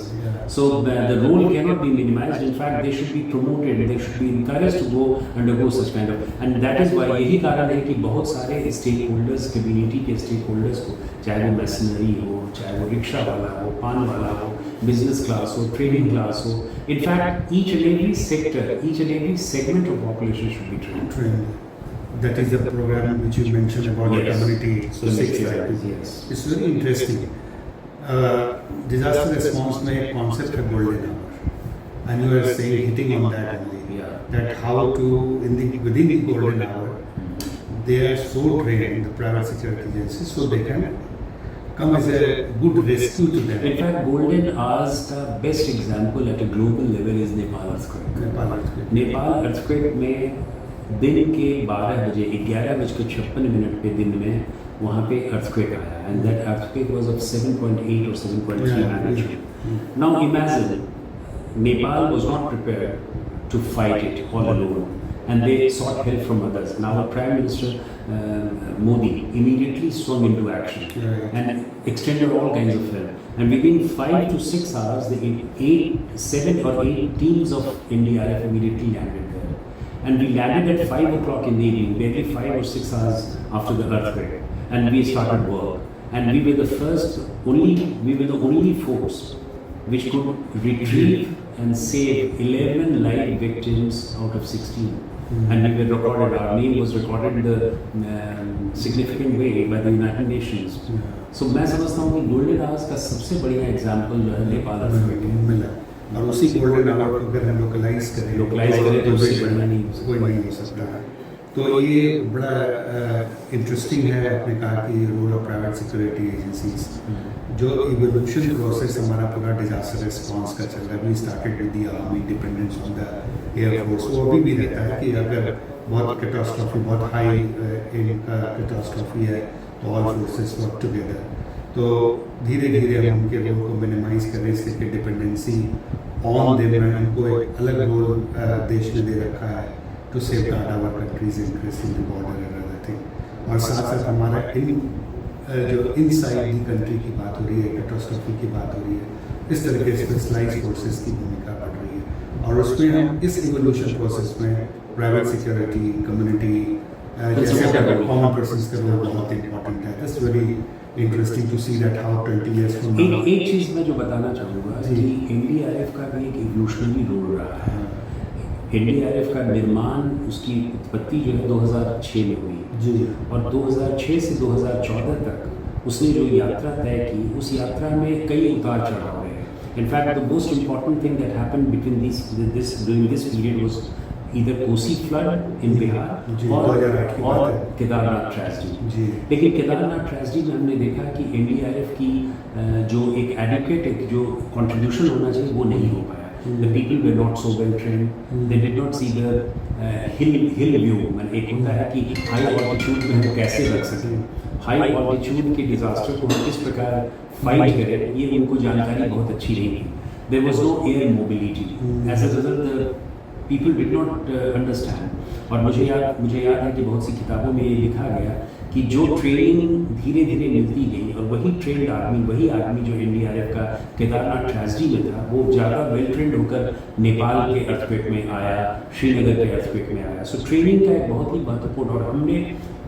So the role cannot be minimized. In fact, they should be promoted. They should be encouraged to go undergo such kind of. And that is why यही कारण है कि बहुत सारे stakeholders, community के stakeholders को, चाहे वो mercenary हो, चाहे वो रिक्शा वाला हो, पान वाला हो, business class हो, trading class हो. In fact, each and every sector, each and every segment of population should be trained. That is the program which you mentioned about the community. So 6 lakh people. Yes. It's very interesting. Disaster response में एक concept है golden hour, and you are saying hitting on that only. Yeah. That how to within the golden hour, they are so trained, the private security agencies, so they can come as a good rescue to them. In fact, golden hours का best example at a global level is Nepal earthquake. Nepal earthquake में दिन के 12 बजे 11:56 पे दिन में वहाँ पे earthquake आया, and that earthquake was of 7.8 or 7.3 magnitude. Now imagine, Nepal was not prepared to fight it all alone, and they sought help from others. Now our Prime Minister Modi immediately swung into action and extended all kinds of help. And within 5 to 6 hours, the 7 or 8 teams of NDRF immediately landed there. And we landed at 5 o'clock in the evening, barely 5 or 6 hours after the earthquake. And we started work. And we were the only force which could retrieve and save 11 live victims out of 16. And we were recorded, our name was recorded in the significant way by the United Nations. So मैं समझता हूँ कि golden hours का सबसे बढ़िया example जो है Nepal earthquake मिला, और उसी गोल्डन आवर को अगर हम लोकलाइज करें तो उससे बढ़िया नहीं हो कोई नहीं हो सकता है. तो ये बड़ा इंटरेस्टिंग है. आपने कहा कि role of private security agencies, जो इवोल्यूशन प्रोसेस हमारा पूरा डिजास्टर रिस्पॉन्स का चल रहा है. We started with the army, dependence on the air force. वो अभी भी रहता है कि अगर बहुत कैटास्ट्रॉफी, बहुत हाई कैटास्ट्रॉफी है तो ऑल फोर्सेस वर्क टुगेदर. तो धीरे धीरे हम उनके रोल को मिनिमाइज कर रहे हैं कि डिपेंडेंसी ऑन देम है. उनको एक अलग रोल देश ने दे रखा है to safeguard our country's interest in the border and other thing. और साथ साथ हमारा जो इनसाइड द कंट्री की बात हो रही है, कैटास्ट्रॉफी की बात हो रही है, इस तरह के स्पेशलाइज्ड फोर्सेस की भूमिका बढ़ रही है. और उसमें हम इस इवोल्यूशन प्रोसेस में प्राइवेट सिक्योरिटी, कम्युनिटी, जैसे कॉमन पर्सन्स का रोल बहुत इंपॉर्टेंट है. That's very interesting to see that how 20 years from now. एक चीज़ मैं जो बताना चाहूँगा कि एनडीआरएफ का भी एक इवोल्यूशनरी रोल रहा है. एनडीआरएफ का निर्माण, उसकी उत्पत्ति जो है 2006 में हुई जी, और 2006 से 2014 तक उसने जो यात्रा तय की, उस यात्रा में कई उतार चढ़ाव रहे. In fact, the most important thing that happened during this period was either Kosi flood in Bihar और केदारनाथ ट्रेजेडी. लेकिन केदारनाथ ट्रेजेडी में हमने देखा कि एनडीआरएफ की जो एक एडिक्वेट जो कंट्रीब्यूशन होना चाहिए वो नहीं हो पाया. The people were not so well trained. They did not see the hill view. मतलब एक होता है कि हाई ऑल्टीट्यूड में हम कैसे रख सकें, हाई ऑल्टीट्यूड के डिजास्टर को हम किस प्रकार फाइट करें, ये उनको जानकारी बहुत अच्छी नहीं थी. There was no air mobility. As a result, the people did not understand. और मुझे याद है कि बहुत सी किताबों में ये लिखा गया कि जो ट्रेनिंग धीरे धीरे मिलती गई और वही ट्रेंड आर्मी, वही आर्मी जो एनडीआरएफ का केदारनाथ ट्रेजेडी में था, वो ज़्यादा वेल ट्रेंड होकर नेपाल के अर्थक्वेक में आया, श्रीनगर के अर्थक्वेक में आया. सो ट्रेनिंग का एक बहुत ही महत्वपूर्ण, और हमने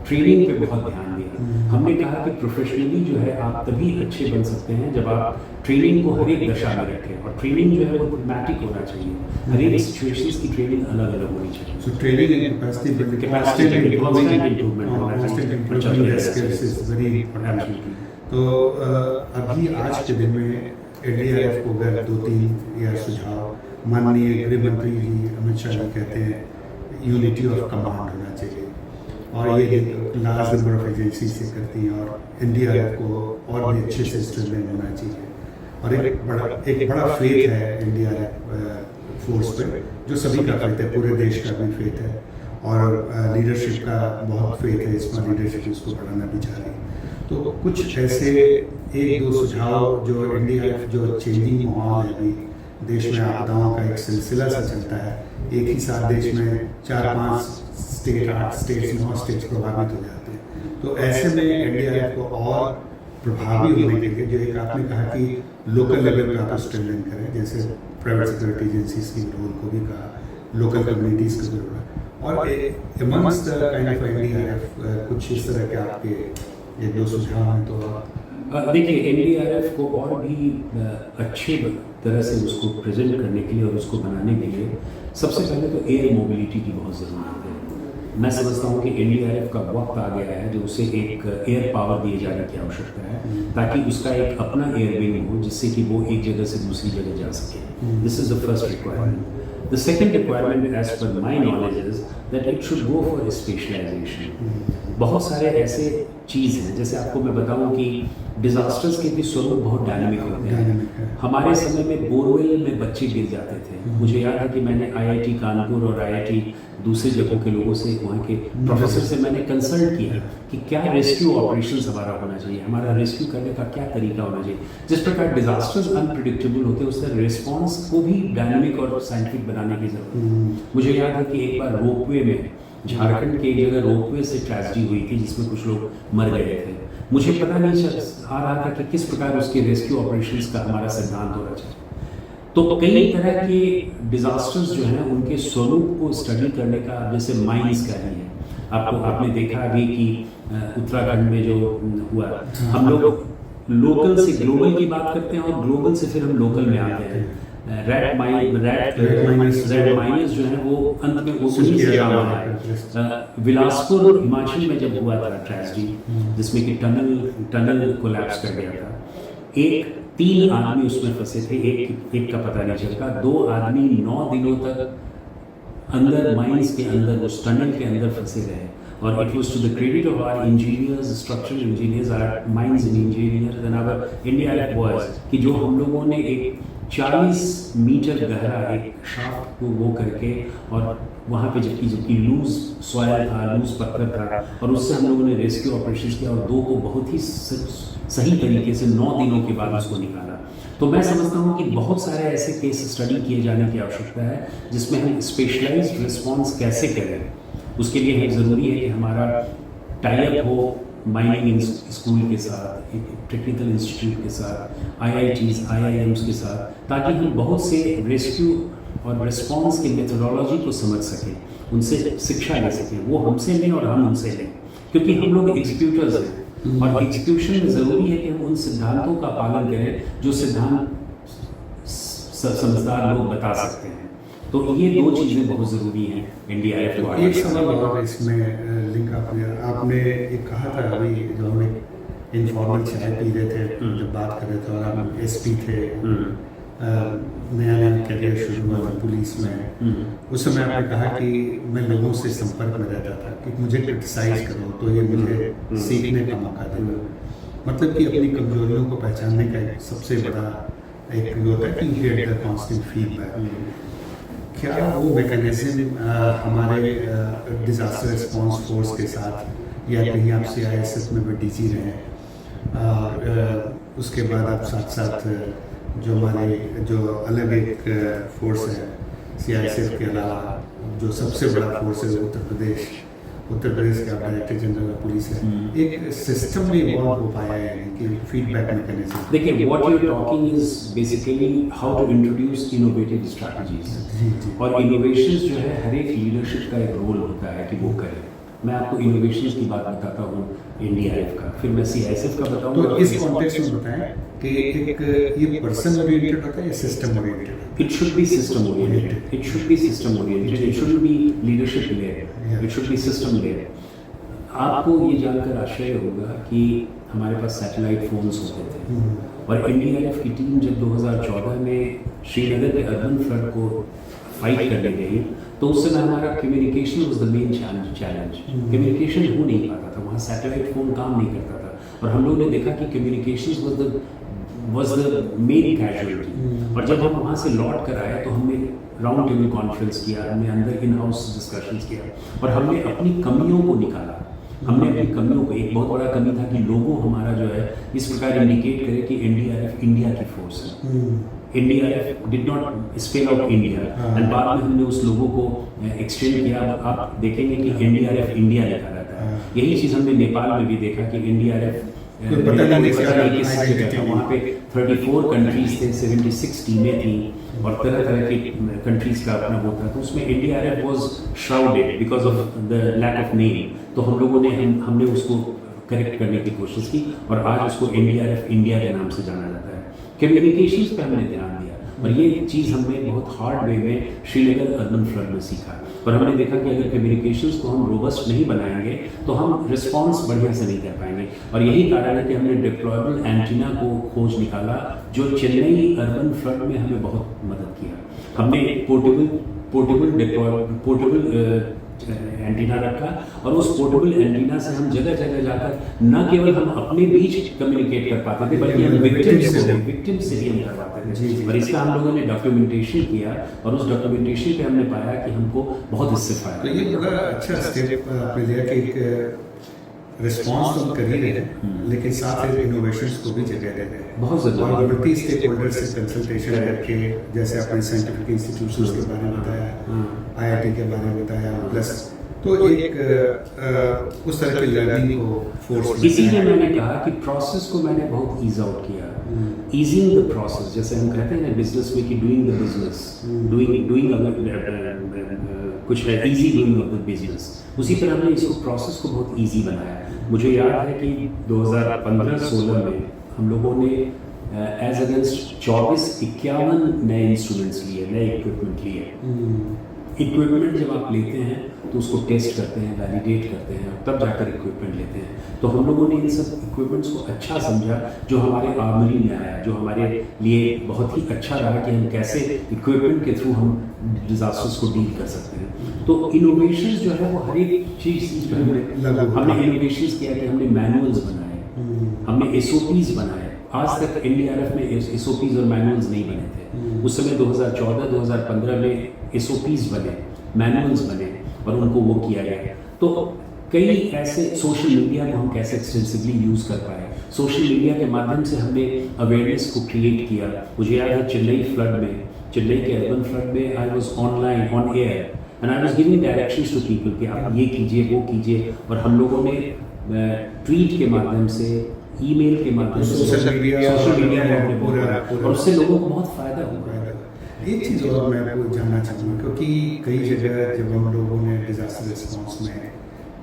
ट्रेनिंग पे बहुत ध्यान दिया। हमने कहा कि प्रोफेशनली जो है आप तभी अच्छे बन सकते हैं जब आप ट्रेनिंग को हर एक दशा में रखें, और ट्रेनिंग जो है वो प्रैग्मेटिक होना चाहिए, हर एक सिचुएशंस की ट्रेनिंग अलग अलग होनी चाहिए। So training and capacity building, Capacity building, constant improvement होना constant चाहिए, improvement their skills is very important. तो अभी आज के दिन में एनडीआरएफ को अगर 2-3 या सुझाव माननीय गृह मंत्री जी अमित शाह जी कहते हैं यूनिटी ऑफ कमांड होना चाहिए, और ये लार्ज नंबर ऑफ एजेंसी से करती हैं, और एनडीआरएफ को और भी अच्छे से स्ट्रेंथन होना चाहिए, और एक बड़ा फेथ है एनडीआरएफ फोर्स पे, जो सभी का फेथ है, पूरे देश का भी फेथ है, और लीडरशिप का बहुत फेथ है इसमें, लीडरशिप इसको बढ़ाना भी चाह रही है। तो कुछ ऐसे 1-2 सुझाव जो एनडीआरएफ, जो चेंजिंग माहौल है अभी देश में, आपदाओं का एक सिलसिला सा चलता है, एक ही साथ देश में 4-5 स्टेट, 8 स्टेट्स, 9 स्टेट्स प्रभावित हो जाते हैं, तो ऐसे में एनडीआरएफ को और प्रभावी होने के लिए, जो एक आपने कहा कि लोकल लेवल पे आप स्ट्रेंथन करें, जैसे प्राइवेट सिक्योरिटी एजेंसीज की रोल को भी कहा, लोकल कम्युनिटीज का जरूरत, और amongst the kind of NDRF कुछ इस तरह के आपके 1-2 सुझाव हैं तो देखिए, एनडीआरएफ को और भी अच्छे तरह से उसको प्रेजेंट करने के लिए और उसको बनाने के लिए सबसे पहले तो एयर मोबिलिटी की बहुत ज़रूरत है। मैं समझता हूँ कि एनडीआरएफ का वक्त आ गया है जो उसे एक एयर पावर दिए जाने की आवश्यकता है, ताकि उसका एक अपना एयर विंग हो जिससे कि वो एक जगह से दूसरी जगह जा सके। This is the first requirement. The second requirement, as per my knowledge, is that it should go for specialization. बहुत सारे ऐसे चीज़ हैं, जैसे आपको मैं बताऊं कि डिजास्टर्स के भी स्वरूप बहुत डायनामिक होते हैं। हमारे समय में बोरवेल में बच्चे गिर जाते थे। मुझे याद है कि मैंने आईआईटी कानपुर और आईआईटी दूसरे जगहों के लोगों से, वहाँ के प्रोफेसर से मैंने कंसल्ट किया कि क्या रेस्क्यू ऑपरेशंस हमारा होना चाहिए, हमारा रेस्क्यू करने का क्या तरीका होना चाहिए। जिस प्रकार डिजास्टर्स अनप्रिडिक्टेबल होते हैं, उससे रिस्पॉन्स को भी डायनामिक और साइंटिफिक बनाने की जरूरत है। मुझे याद है कि एक बार रोपवे में, झारखंड के एक जगह रोपवे से ट्रेजेडी हुई थी जिसमें कुछ लोग मर गए थे। मुझे पता नहीं आ रहा था कि किस प्रकार उसके रेस्क्यू ऑपरेशंस का हमारा सिद्धांत होना चाहिए। तो कई तरह के डिजास्टर्स जो हैं उनके स्वरूप को स्टडी करने का, जैसे माइंस का ही है। आपने देखा अभी कि उत्तराखंड में जो हुआ, हम लोग लोकल से ग्लोबल की बात करते हैं और ग्लोबल से फिर हम लोकल में आते हैं। रेड माइनस जो है वो अंत में वो उन्हीं से काम है। बिलासपुर हिमाचल में जब हुआ था ट्रेजेडी, जिसमें कि टनल कोलैप्स कर गया था, 3 आदमी उसमें फंसे थे, एक का पता नहीं चलता, 2 आदमी 9 दिनों तक अंदर माइंस के अंदर, उस टनल के अंदर फंसे रहे। और it was to the credit of our engineers, structural engineers, our mines engineers and our NDRF boys, कि जो हम लोगों ने एक 40 मीटर गहरा एक शाफ्ट को वो करके, और वहाँ पे जबकि लूज सॉयल था, लूज पत्थर था, और उससे हम लोगों ने रेस्क्यू ऑपरेशन किया और 2 को बहुत ही सही तरीके से 9 दिनों के बाद उसको निकाला। तो मैं समझता हूँ कि बहुत सारे ऐसे केस स्टडी किए जाने की आवश्यकता है जिसमें हम स्पेशलाइज्ड रिस्पॉन्स कैसे करें। उसके लिए ज़रूरी है कि हमारा टाई अप हो माइनिंग स्कूल के साथ, टेक्निकल इंस्टीट्यूट के साथ, IITs, IIMs के साथ, ताकि हम बहुत से रेस्क्यू और रिस्पॉन्स की मेथोडोलॉजी को समझ सकें, उनसे शिक्षा ले सकें, वो हमसे लें और हम उनसे लें, क्योंकि हम लोग एग्जीक्यूटर्स हैं। और एग्जीक्यूशन में ज़रूरी है कि हम उन सिद्धांतों का पालन करें जो सिद्धांत समझदार लोग बता सकते हैं। तो ये 2 चीज़ें बहुत ज़रूरी हैं एनडीआरएफ को। एक सवाल और इसमें लिंक आपने एक कहा था अभी, जो हम एक इनफॉर्मल चाय पी रहे थे जब बात कर रहे थे, और आप एसपी थे, नया कैरियर शुरू हुआ पुलिस में, उस समय आपने कहा कि मैं लोगों से संपर्क में रहता था कि मुझे क्रिटिसाइज करो तो ये मुझे सीखने का मौका देगा। मतलब कि अपनी कमजोरियों को पहचानने का एक सबसे बड़ा एक होता है कि you get the constant feedback. क्या वो मैकेनिज्म हमारे डिजास्टर रिस्पॉन्स फोर्स के साथ, या कहीं आप CISF में भी डीजी रहे, उसके बाद आप साथ साथ जो हमारे जो अलग एक फोर्स है CISF के अलावा, जो सबसे बड़ा फोर्स है उत्तर प्रदेश के डायरेक्टर जनरल ऑफ पुलिस है, एक सिस्टम में इवॉल्व हो पाया है कि फीडबैक मैकेनिज्म। देखिए, what you are talking is basically how to introduce innovative strategies. और इनोवेशंस जो है हर एक लीडरशिप का एक रोल होता है कि वो करे। मैं आपको इनोवेशन की बात बताता हूँ NDRF का, फिर मैं CISF का बताऊँगा। तो इस कॉन्टेक्स्ट में बताएं कि एक ये पर्सन ओरिएंटेड होता है या system oriented? It should be system oriented. It should be system oriented. It shouldn't be leadership led. It should be system led. आपको ये जानकर आश्चर्य होगा कि हमारे पास सैटेलाइट फोन्स होते थे और NDRF की टीम जब 2014 में श्रीनगर के अर्बन फ्लड को फाइट करने गई तो उस समय हमारा communication was the main challenge. Communication हो नहीं पाता था, वहाँ सैटेलाइट फोन काम नहीं करता था और हम लोग ने देखा कि communication was the main casualty। और जब हम वहाँ से लौट कर आए तो हमने राउंड टेबल कॉन्फ्रेंस किया, हमने अंदर इन हाउस डिस्कशंस किया और हमने अपनी कमियों को निकाला। हमने अपनी कमियों को, एक बहुत बड़ा कमी था कि लोगों हमारा जो है इस प्रकार इंडिकेट करे कि NDRF इंडिया की फोर्स है। NDRF did not spell out India and बाद में हमने उस लोगों को एक्सटेंड किया। आप देखेंगे कि NDRF इंडिया लिखा रहता है। यही चीज़ हमने नेपाल में भी देखा कि NDRF वहाँ पे 34 कंट्रीज थे, 76 टीमें थी और तरह तरह की कंट्रीज का अपना वो था, तो उसमें NDRF was shrouded because of the lack of name. तो हम लोगों ने हमने उसको करेक्ट करने की कोशिश की और आज उसको NDRF इंडिया के नाम से जाना जाता है। कम्युनिकेशंस पे हमने ध्यान दिया और ये चीज़ हमने बहुत हार्ड वे में श्रीनगर अर्बन फ्लड में सीखा और हमने देखा कि अगर कम्युनिकेशंस को हम रोबस्ट नहीं बनाएंगे तो हम रिस्पांस बढ़िया से नहीं कर पाएंगे। और यही कारण है कि हमने डिप्लॉयबल एंटीना को खोज निकाला जो चेन्नई अर्बन फ्लड में हमें बहुत मदद किया। हमने पोर्टेबल एंटीना रखा और उस पोर्टेबल एंटीना से हम जगह जगह जाकर न केवल हम अपने बीच कम्युनिकेट कर पाते थे बल्कि हम विक्टिम से भी हम कर पाते थे। और इसका हम लोगों ने डॉक्यूमेंटेशन किया और उस डॉक्यूमेंटेशन पे हमने पाया कि हमको बहुत इससे फायदा। तो ये बड़ा अच्छा स्टेप आपने लिया कि एक रिस्पॉन्स तो हम कर ही रहे हैं लेकिन साथ ही इनोवेशंस को भी जगह दे रहे हैं। बहुत ज़रूरी और मल्टी स्टेक होल्डर से कंसल्टेशन करके, जैसे आपने साइंटिफिक इंस्टीट्यूशंस के बारे में बताया, IIT के बारे में बताया, प्लस तो एक उस तरह की लर्निंग को फोर्स। इसीलिए मैंने कहा कि प्रोसेस को मैंने बहुत ईज आउट किया। ईजिंग द प्रोसेस, जैसे हम कहते हैं ना बिजनेस में कि डूइंग द बिजनेस, कुछ है easy doing of the business, उसी तरह हमने इसको प्रोसेस को बहुत इजी बनाया। मुझे याद है कि 2015-16 में हम लोगों ने एज अगेंस्ट 54-51 नए इंस्ट्रूमेंट्स लिए, नए इक्विपमेंट लिए। इक्विपमेंट जब आप लेते हैं तो उसको टेस्ट करते हैं, वैलिडेट करते हैं और तब जाकर इक्विपमेंट लेते हैं। तो हम लोगों ने इन सब इक्विपमेंट्स को अच्छा समझा जो हमारे आर्मरी में आया, जो हमारे लिए बहुत ही अच्छा रहा कि हम कैसे इक्विपमेंट के थ्रू हम डिजास्टर्स को डील कर सकते हैं। तो इनोवेशन जो है वो हर एक चीज़ हमने इनोवेशन किया कि हमने मैनुअल्स बनाए, हमने SOPs बनाए। आज तक NDRF में SOPs और मैनुअल्स नहीं बने थे। उस समय 2014-2015 में SOPs बने, मैनुअल्स बने और उनको वो किया गया। तो कई ऐसे सोशल मीडिया को हम कैसे एक्सटेंसिवली यूज़ कर पाए, सोशल मीडिया के माध्यम से हमने अवेयरनेस को क्रिएट किया। मुझे याद है चेन्नई के अर्बन फ्लड में I was online on air and I was giving directions to people कि आप ये कीजिए, वो कीजिए। और हम लोगों ने ट्वीट के माध्यम से, ईमेल के माध्यम से, सोशल मीडिया में पूरा, और उससे लोगों को बहुत फ़ायदा हुआ। एक चीज़ और मैं आपको जानना चाहूँगा, क्योंकि कई जगह जब हम लोगों ने डिजास्टर रिस्पॉन्स में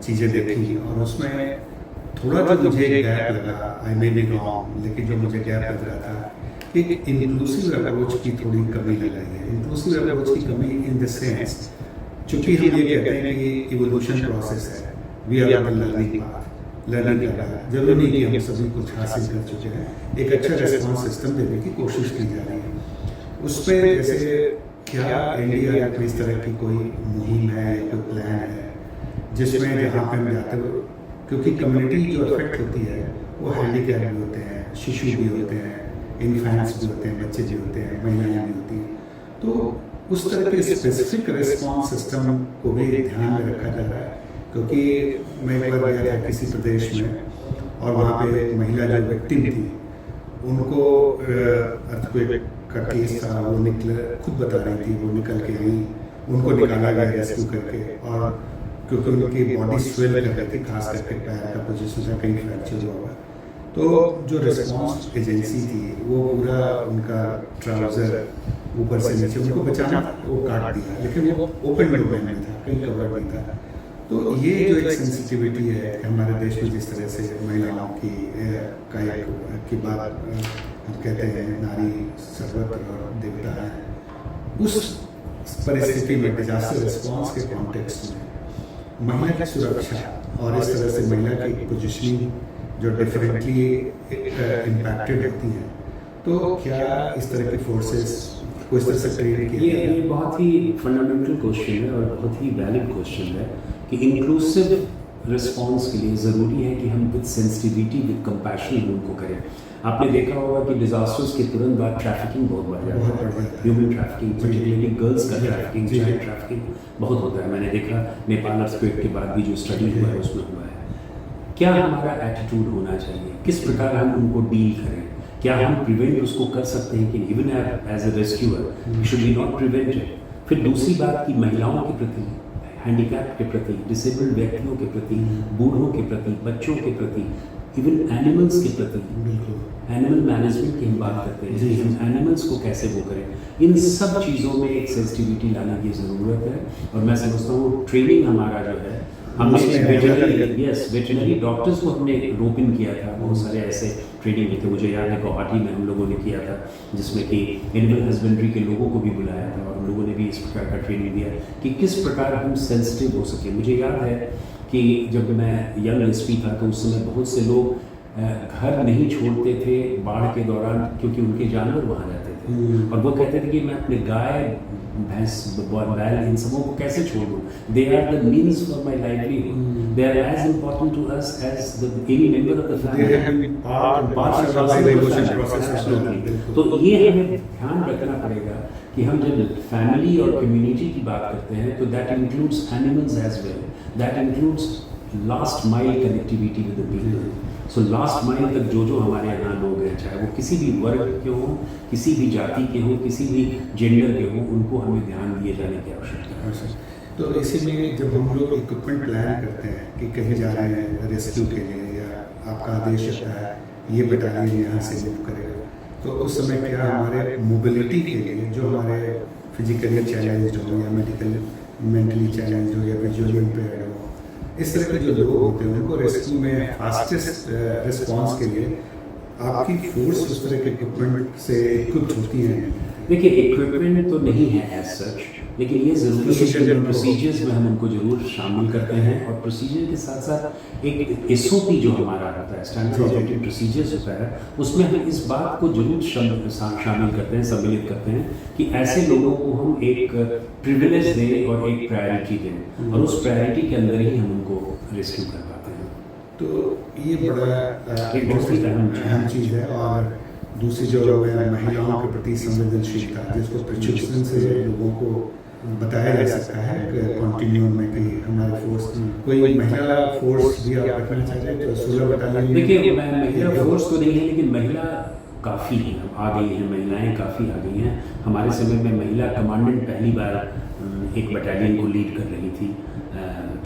चीज़ें देखी और उसमें थोड़ा जो मुझे गैप लगा, आई मे बी रॉन्ग, लेकिन जो मुझे गैप लग रहा था कि इंक्लूसिव अप्रोच की थोड़ी कमी लग रही है। इंक्लूसिव अप्रोच की कमी इन द सेंस, चूँकि हम ये कहते हैं कि इवोल्यूशन प्रोसेस है, we are the learning path, learning कर रहा है। जरूरी नहीं कि हम सभी कुछ हासिल कर चुके हैं, एक अच्छा रिस्पॉन्स सिस्टम देने की कोशिश की जा रही है। उस पर जैसे क्या NDRF में इस तरह की कोई मुहिम है, कोई प्लान है जिसमें जहाँ पे हम जाते हो, क्योंकि कम्युनिटी जो अफेक्ट होती है वो हैंडीकैप भी होते हैं, शिशु भी होते हैं, इन्फेंट्स भी होते हैं, बच्चे भी होते हैं, महिलाएं भी होती हैं, तो उस तरह के स्पेसिफिक रिस्पॉन्स सिस्टम को भी ध्यान में रखा जा रहा है। क्योंकि मैं एक बार गया था किसी प्रदेश में और वहाँ पे एक महिला जो विक्टिम थी, उनको अर्थक्वेक का केस था, वो खुद बता रही थी, वो निकल के आई, उनको निकाला गया रेस्क्यू करके, और क्योंकि उनकी बॉडी स्वेल कर रही थी, खास करके पैर का पोजीशन था, कहीं फ्रैक्चर हुआ। तो जो रिस्पॉन्स एजेंसी थी वो पूरा उनका ट्राउजर ऊपर से नीचे उनको बचाना वो काट दिया, लेकिन वो ओपन डोमेन में था, कहीं कवर नहीं था। तो ये जो एक सेंसिटिविटी है हमारे देश में, जिस तरह से महिलाओं की की बात हम कहते हैं नारी सर्वत्र और देवता है, उस परिस्थिति में डिजास्टर रिस्पॉन्स के कॉन्टेक्स्ट में महिला की सुरक्षा और इस तरह से महिला की पोजिशनिंग जो डिफरेंटली इम्पैक्टेड होती है, तो क्या इस तरह की फोर्सेस को इस तरह से ट्रेन किया ये बहुत ही फंडामेंटल क्वेश्चन है और बहुत ही वैलिड क्वेश्चन है कि इंक्लूसिव रिस्पॉन्स के लिए ज़रूरी है कि हम विद सेंसिटिविटी विद कंपैशन उनको करें। आपने देखा होगा कि डिजास्टर्स के तुरंत बाद ट्रैफिकिंग बहुत बढ़ जाता है, ह्यूमन ट्रैफिकिंग, पर्टिकुलरली गर्ल्स का ट्रैफिकिंग, चाइल्ड ट्रैफिकिंग बहुत होता है। मैंने देखा नेपाल अर्थक्वेक के बाद भी जो स्टडी हुआ है उसमें हुआ है। क्या हमारा एटीट्यूड होना चाहिए, किस प्रकार हम उनको डील करें, क्या हम प्रिवेंट उसको कर सकते हैं कि even as a rescuer should we not prevent it. फिर दूसरी बात कि महिलाओं के प्रति, हैंडीकैप के प्रति, डिसेबल्ड व्यक्तियों के प्रति, बूढ़ों के प्रति, बच्चों के प्रति, इवन एनिमल्स के प्रति, एनिमल मैनेजमेंट की हम बात करते हैं, हम एनिमल्स को कैसे वो करें, इन सब चीज़ों में एक सेंसिटिविटी लाने की ज़रूरत है। और मैं समझता हूँ ट्रेनिंग हमारा जो है, हमने वेटरनरी डॉक्टर्स को हमने रोप इन किया था, बहुत सारे ऐसे ट्रेनिंग हुए थे। मुझे याद है गुवाहाटी में हम लोगों ने किया था, जिसमें कि एनिमल हस्बेंड्री के लोगों को भी बुलाया था और हम लोगों ने भी इस प्रकार का ट्रेनिंग दिया कि किस प्रकार हम सेंसिटिव हो सके। मुझे याद है कि जब मैं यंग एसपी था तो उस समय बहुत से लोग घर नहीं छोड़ते थे बाढ़ के दौरान, क्योंकि उनके जानवर वहाँ रहते थे और वो कहते थे कि मैं अपने गाय, भैंस, बैल, इन सबों को कैसे छोड़ दूँ। They are the means for my livelihood, they are as important to us as any member of the family. तो ये हमें ध्यान रखना पड़ेगा कि हम जब फैमिली और कम्युनिटी की बात करते हैं तो that includes animals as well, that includes last mile connectivity with the people. So last mile तक जो हमारे यहाँ लोग हैं, चाहे वो किसी भी वर्ग के हों, किसी भी जाति के हों, किसी भी जेंडर के हों, उनको हमें ध्यान दिए जाने की आवश्यकता है। तो इसीलिए जब हम लोग इक्विपमेंट प्लान करते हैं कि कहीं जा रहे हैं रेस्क्यू के लिए या आपका आदेश होता है ये बटालियन यहाँ से मूव करेगा, तो उस समय क्या हमारे मोबिलिटी के लिए जो हमारे फिजिकली चैलेंज हो या मेंटली चैलेंज हो या विजुअली इम्पेयर्ड हो, इस तरह के जो लोग होते हैं उनको रेस्क्यू में फास्टेस्ट रिस्पांस के लिए आपकी फोर्स उस तरह के इक्विपमेंट से इक्विप्ड होती है? देखिए, इक्विपमेंट तो नहीं है एज सच, लेकिन ये ज़रूरी है कि प्रोसीजर्स में हम उनको जरूर शामिल करते हैं और प्रोसीजर के साथ साथ एक एसओपी जो हमारा होता है, स्टैंडर्ड ऑपरेटिंग प्रोसीजर्स होता है, उसमें हम इस बात को जरूर शामिल करते हैं, सम्मिलित करते हैं कि ऐसे लोगों को हम एक प्रिविलेज दें और एक प्रायोरिटी दें और उस प्रायोरिटी के अंदर ही हम उनको रेस्क्यू कर पाते हैं। तो ये बड़ा एक बहुत ही अहम चीज़ है। और दूसरी जो है महिलाओं के प्रति संवेदनशीलता, जिसको प्रशिक्षण से लोगों को बताया जा सकता है कॉन्टिन्यूम में कि हमारे फोर्स, कोई महिला फोर्स भी आप रखना चाहते हैं तो 16 बटालियन। देखिए, महिला फोर्स तो नहीं है, लेकिन महिला काफ़ी हैं, आ गई हैं, महिलाएं काफ़ी आ गई हैं। हमारे समय में महिला कमांडेंट पहली बार एक बटालियन को लीड कर रही थी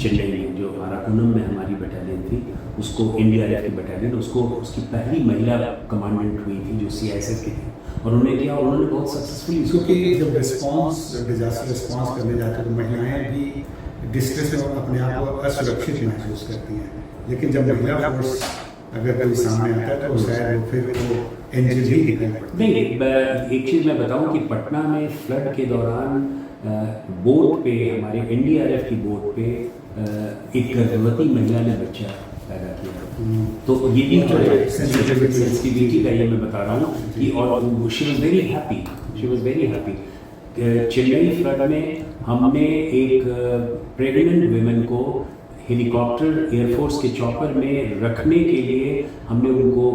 चेन्नई में, जो अराकुनम में हमारी बटालियन थी, उसको एनडीआरएफ की बटालियन, उसको उसकी पहली महिला कमांडेंट हुई थी जो सीआईएसएफ की थी और उन्होंने बहुत सक्सेसफुली, क्योंकि जब डिजास्टर रिस्पॉन्स करने जाते हैं तो महिलाएं भी डिस्ट्रेस में अपने आप को असुरक्षित महसूस करती हैं, लेकिन जब महिला फोर्स अगर कोई सामने आता है तो शायद फिर वो एनजीओ ही निकल पड़ती है। नहीं, एक चीज़ मैं बताऊं कि पटना में फ्लड के दौरान बोट पे, हमारे एनडीआरएफ की बोट पे एक गर्भवती महिला ने बच्चा पैदा किया, तो ये भी सेंसिटिविटी का ये मैं बता रहा हूँ कि, और she was very happy. Chennai flood में हमने एक प्रेग्नेंट वुमेन को हेलीकॉप्टर एयरफोर्स के चॉपर में रखने के लिए हमने उनको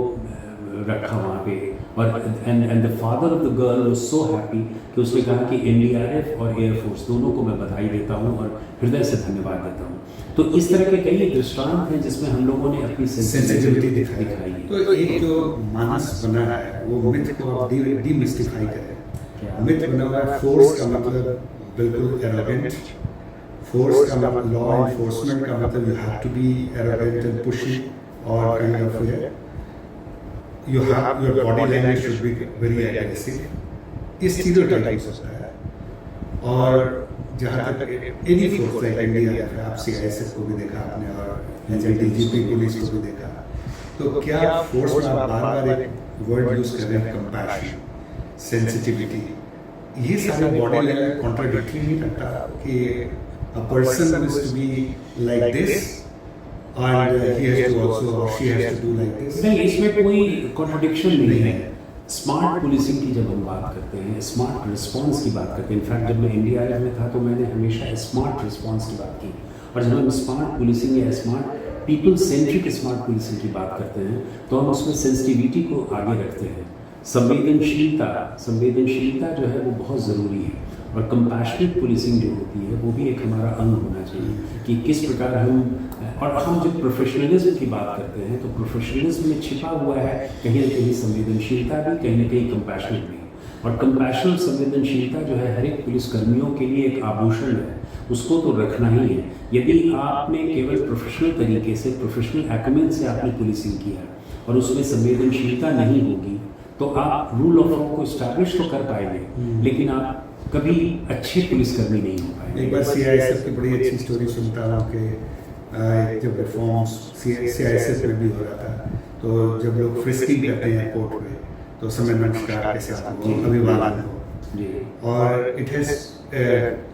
रखा वहाँ पे, और and the father of the girl was so happy कि उसने कहा कि एनडीआरएफ और एयरफोर्स दोनों को मैं बधाई देता हूँ और हृदय से धन्यवाद देता हूँ। तो इस तरह के कई दृष्टांत हैं जिसमें हम लोगों ने अपनी सेंसिटिविटी दिखाई है। तो एक जो मानस बना है वो मिथ को आप डीमिस्टिफाई करें। मिथ बना हुआ है फोर्स का मतलब बिल्कुल एरोगेंट, फोर्स का मतलब लॉ एनफोर्समेंट का मतलब you have to be arrogant and pushy और kind of you have your body language should be very aggressive, इस स्टीरियोटाइप होता है। और जहाँ तक एनी फोर्स लाइक इंडिया, आप सीआईएसएफ को भी देखा आपने और एज डीजीपी पुलिस को भी देखा, तो क्या फोर्स में आप बार बार एक वर्ड यूज कर रहे हैं कंपैशन, सेंसिटिविटी, ये सारे बॉडी लैंग्वेज कॉन्ट्राडिक्टरी नहीं लगता कि a person is to be like this and he has to also or she has to do like this? नहीं, इसमें कोई कॉन्ट्रडिक्शन नहीं है। स्मार्ट पुलिसिंग की जब हम बात करते हैं, स्मार्ट रिस्पांस की बात करते हैं, इनफैक्ट जब मैं एनडीआरएफ में था तो मैंने हमेशा स्मार्ट रिस्पांस की बात की, और जब हम स्मार्ट पुलिसिंग या smart people centric smart policing की बात करते हैं तो हम उसमें सेंसिटिविटी को आगे रखते हैं। संवेदनशीलता जो है वो बहुत ज़रूरी है, और कंपैशनेट पुलिसिंग जो होती है वो भी एक हमारा अंग होना चाहिए कि किस प्रकार हम जब प्रोफेशनलिज्म की बात करते हैं तो प्रोफेशनलिज्म में छिपा हुआ है कहीं ना कहीं संवेदनशीलता भी, कहीं ना कहीं कंपैशनेट भी। और कंपैशनल संवेदनशीलता जो है हर एक पुलिसकर्मियों के लिए एक आभूषण है, उसको तो रखना ही है। यदि आपने केवल प्रोफेशनल तरीके से, प्रोफेशनल एक्मेन से आपने पुलिसिंग किया और उसमें संवेदनशीलता नहीं होगी तो आप रूल ऑफ लॉ को इस्टेब्लिश तो कर पाएंगे लेकिन आप कभी अच्छे पुलिसकर्मी नहीं हो पाएंगे। एक बार सीआईएसएफ की बड़ी अच्छी स्टोरी सुनता हूँ कि जब रिफॉर्म्स सीआईएसएफ में भी हो रहा था तो जब लोग फ्रिस्किंग करते हैं कोर्ट में तो समन्वय सरकार के साथ वो अभिवादन हो, और it has